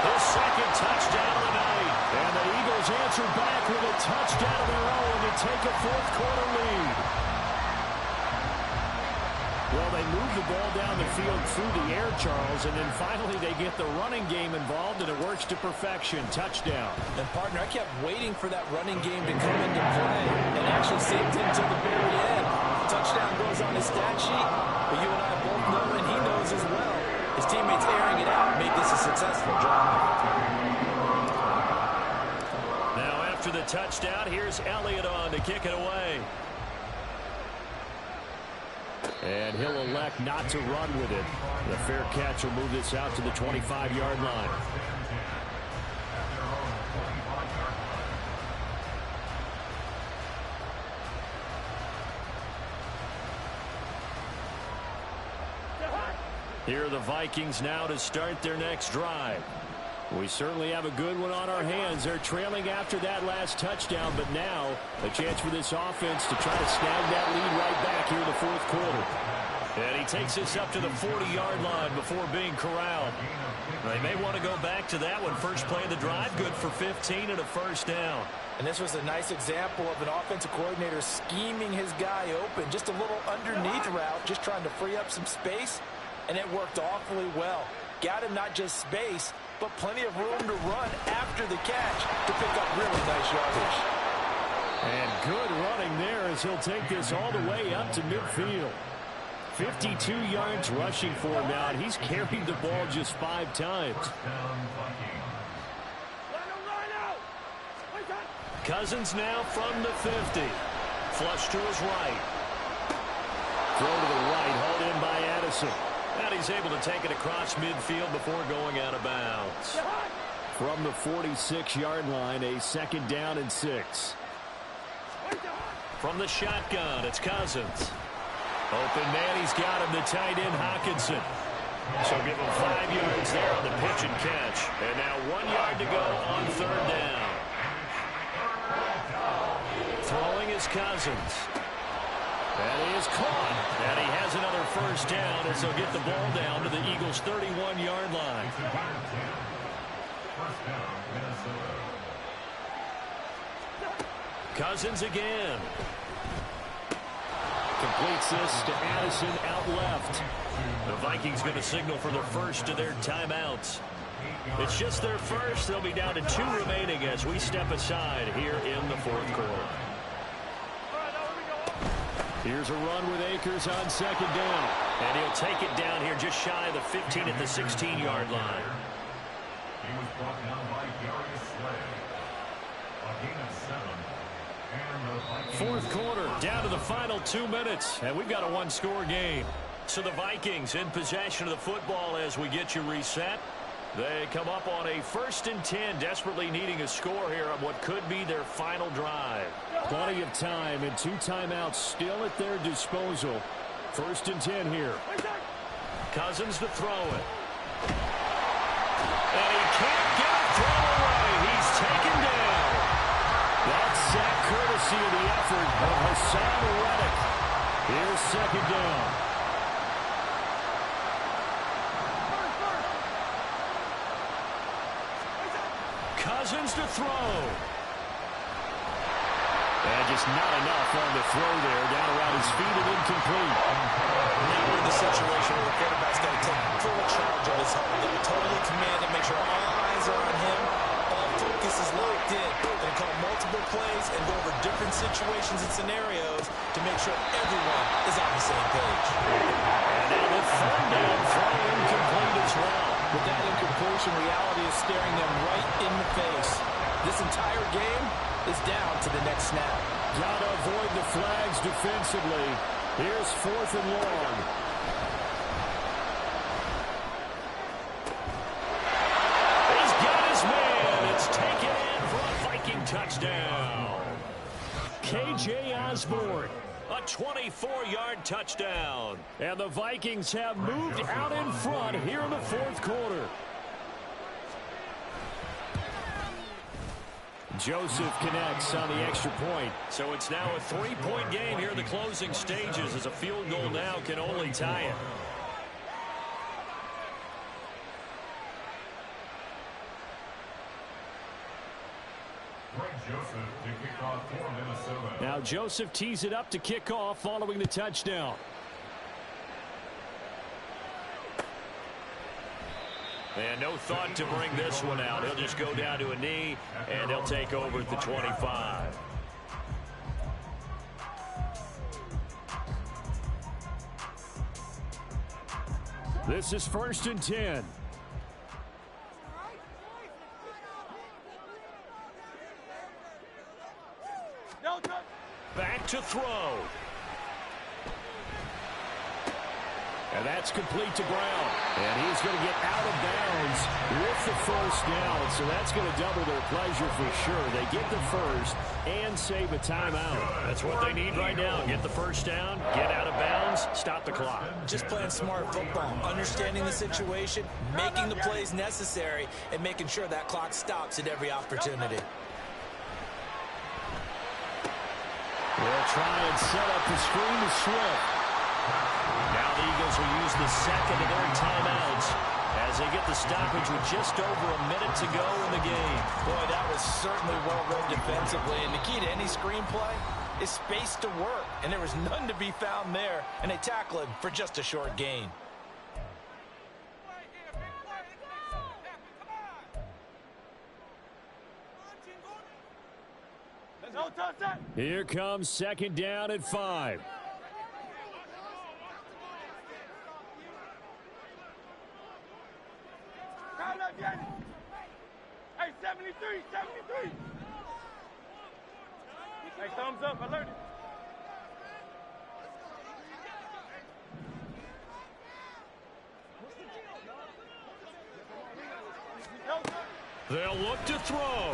Speaker 1: his second touchdown of the night. And the Eagles answer back with a touchdown of their own to take a fourth-quarter lead. Well, they move the ball down the field through the air, Charles, and then finally they get the running game involved, and it works to perfection. Touchdown.
Speaker 4: And, partner, I kept waiting for that running game to come into play and actually saved him to the very end. Touchdown goes on his stat sheet, but you and I both know, and he knows as well, his teammates airing it out made this a successful drive.
Speaker 1: Now, after the touchdown, here's Elliott on to kick it away. And he'll elect not to run with it. The fair catch will move this out to the 25-yard line. Here are the Vikings now to start their next drive. We certainly have a good one on our hands. They're trailing after that last touchdown, but now a chance for this offense to try to snag that lead right back here in the fourth quarter. And he takes this up to the 40-yard line before being corralled. They may want to go back to that one. First play of the drive, good for 15 and a first down.
Speaker 4: And this was a nice example of an offensive coordinator scheming his guy open. Just a little underneath route, just trying to free up some space, and it worked awfully well. Got him not just space, but plenty of room to run after the catch to pick up really nice yardage.
Speaker 1: And good running there as he'll take this all the way up to midfield. 52 yards rushing for him now, and he's carried the ball just 5 times. Cousins now from the 50. Flush to his right. Throw to the right, hauled in by Addison. And he's able to take it across midfield before going out of bounds. From the 46-yard line, a second down and 6. From the shotgun, it's Cousins. Open man, he's got him, the tight end Hockenson. So give him 5 yards there on the pitch and catch. And now 1 yard to go on third down. Throwing is Cousins. And he is caught. And he has another first down as they'll get the ball down to the Eagles' 31-yard line. Cousins again. Completes this to Addison out left. The Vikings going to signal for the first of their timeouts. It's just their first. They'll be down to 2 remaining as we step aside here in the fourth quarter. Here's a run with Akers on second down. And he'll take it down here just shy of the 15 at the 16-yard line.
Speaker 2: He was brought down by Darius Slay. A gain of 7.
Speaker 1: Fourth quarter, down to the final 2 minutes, and we've got a 1-score game. So the Vikings in possession of the football as we get you reset. They come up on a 1st and 10, desperately needing a score here on what could be their final drive. Plenty of time and 2 timeouts still at their disposal. 1st and 10 here. Cousins to throw it. And he can't get a throw away. He's taken down. That's sack courtesy of the effort of Hassan Reddick. Here's second down. Cousins to throw. And just not enough on the throw there. Down around his feet and incomplete.
Speaker 3: Now we're in the situation where the quarterback's got to take full charge of his home. Got to totally command it, make sure all eyes are on him. All focus is locked in. Going to call multiple plays and go over different situations and scenarios to make sure everyone is on the same page.
Speaker 1: And now the third down throw incomplete as well.
Speaker 4: With that incompletion, reality is staring them right in the face. This entire game is down to the next snap.
Speaker 1: Got to avoid the flags defensively. Here's 4th and long. He's got his man. It's taken in for a Viking touchdown. K.J. Osborne, a 24-yard touchdown. And the Vikings have moved out in front here in the 4th quarter. Joseph connects on the extra point. So it's now a 3-point game here in the closing stages, as a field goal now can only tie it. Now Joseph tees it up to kick off following the touchdown. And no thought to bring this one out. He'll just go down to a knee, and he'll take over at the 25. This is 1st and 10. Back to throw. And that's complete to Brown. And he's going to get out of bounds with the 1st down. So that's going to double their pleasure for sure. They get the 1st and save a timeout. That's what they need right now. Get the 1st down, get out of bounds, stop the clock.
Speaker 3: Just playing smart football, understanding the situation, making the plays necessary, and making sure that clock stops at every opportunity.
Speaker 1: They'll try and set up the screen to Swift. Now the Eagles will use the second of their timeouts as they get the stoppage with just over a minute to go in the game.
Speaker 4: Boy, that was certainly well read defensively. And the key to any screenplay is space to work. And there was none to be found there. And they tackle him for just a short gain.
Speaker 1: Here comes 2nd down at 5.
Speaker 5: Hey, 73, 73. Hey, thumbs up, alert it.
Speaker 1: They'll look to throw.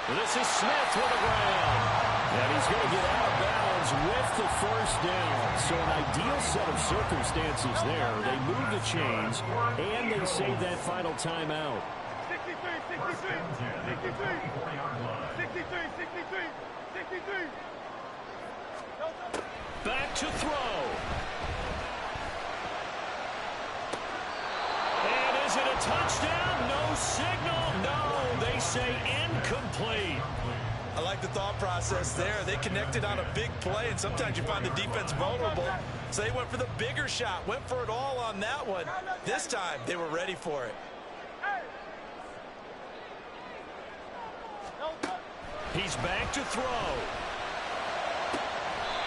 Speaker 1: This is Smith with the ground. And he's going to get out of bounds with the 1st down. So an ideal set of circumstances there. They move the chains, and they save that final timeout.
Speaker 5: 63, 63, 63, 63, 63, 63.
Speaker 1: Back to throw. And is it a touchdown? No signal. No, they say incomplete.
Speaker 3: I like the thought process there. They connected on a big play, and sometimes you find the defense vulnerable. So they went for the bigger shot, went for it all on that one. This time, they were ready for it.
Speaker 1: He's back to throw.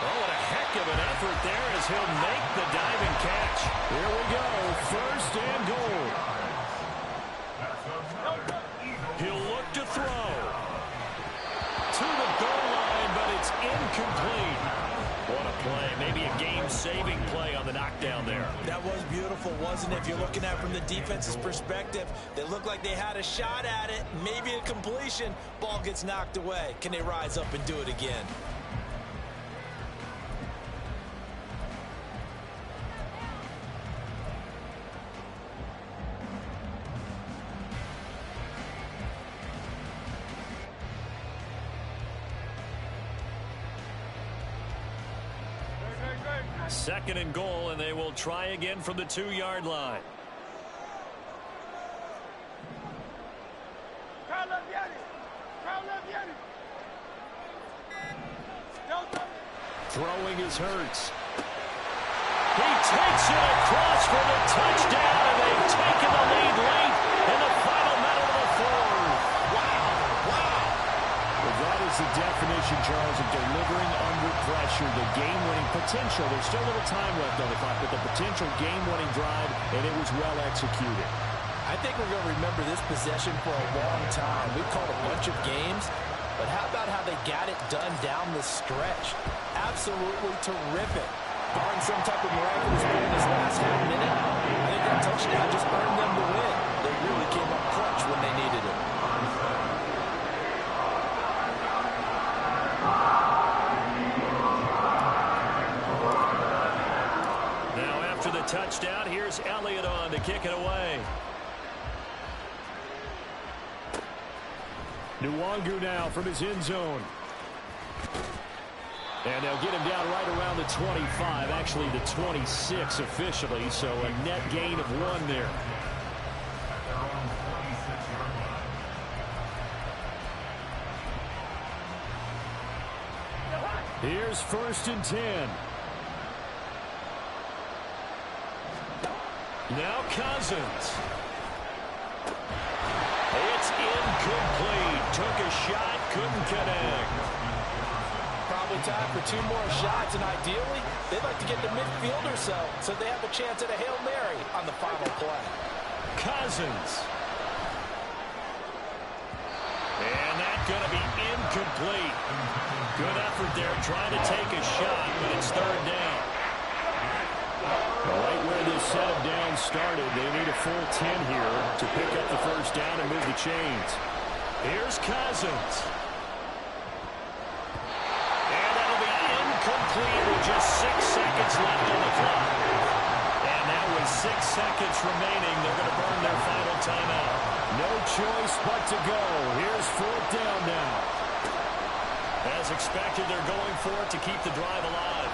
Speaker 1: Oh, what a heck of an effort there as he'll make the diving catch. Here we go, 1st and goal. He'll look to throw. To the goal line, but it's incomplete. What a play. Maybe a game-saving play on the knockdown there.
Speaker 3: That was beautiful, wasn't it? If you're looking at it from the defense's perspective, they looked like they had a shot at it, maybe a completion. Ball gets knocked away. Can they rise up and do it again?
Speaker 1: Second and goal, and they will try again from the 2-yard line. Throwing is Hurts. He takes it across for the touchdown, and they've taken the lead late in the final minute of the 4th. Wow. Well, that is the definition, Charles, of delivering under pressure. The game-winning potential. There's still a little time left on the clock, but the potential game-winning drive, and it was well executed.
Speaker 4: I think we're going to remember this possession for a long time. We've called a bunch of games, But how about how they got it done down the stretch? Absolutely terrific. Barring some type of miraculous play in this last half minute, I think that touchdown just earned them the win. They really came up clutch when they needed it.
Speaker 1: Now after the touchdown, here's Elliott on to kick it away. Nwangu now from his end zone. And they'll get him down right around the 25, actually the 26 officially, so a net gain of 1 there. Here's 1st and 10. Now Cousins. It's incomplete. Took a shot, couldn't connect.
Speaker 4: Probably time for 2 more shots, and ideally, they'd like to get the midfield or so they have a chance at a Hail Mary on the final play.
Speaker 1: Cousins. And that's going to be incomplete. Good effort there, trying to take a shot, but it's 3rd down. Right where this set of downs started, they need a full 10 here to pick up the 1st down and move the chains. Here's Cousins. And that'll be incomplete with just 6 seconds left on the clock. And now with 6 seconds remaining, they're going to burn their final timeout. No choice but to go. Here's 4th down now. As expected, they're going for it to keep the drive alive.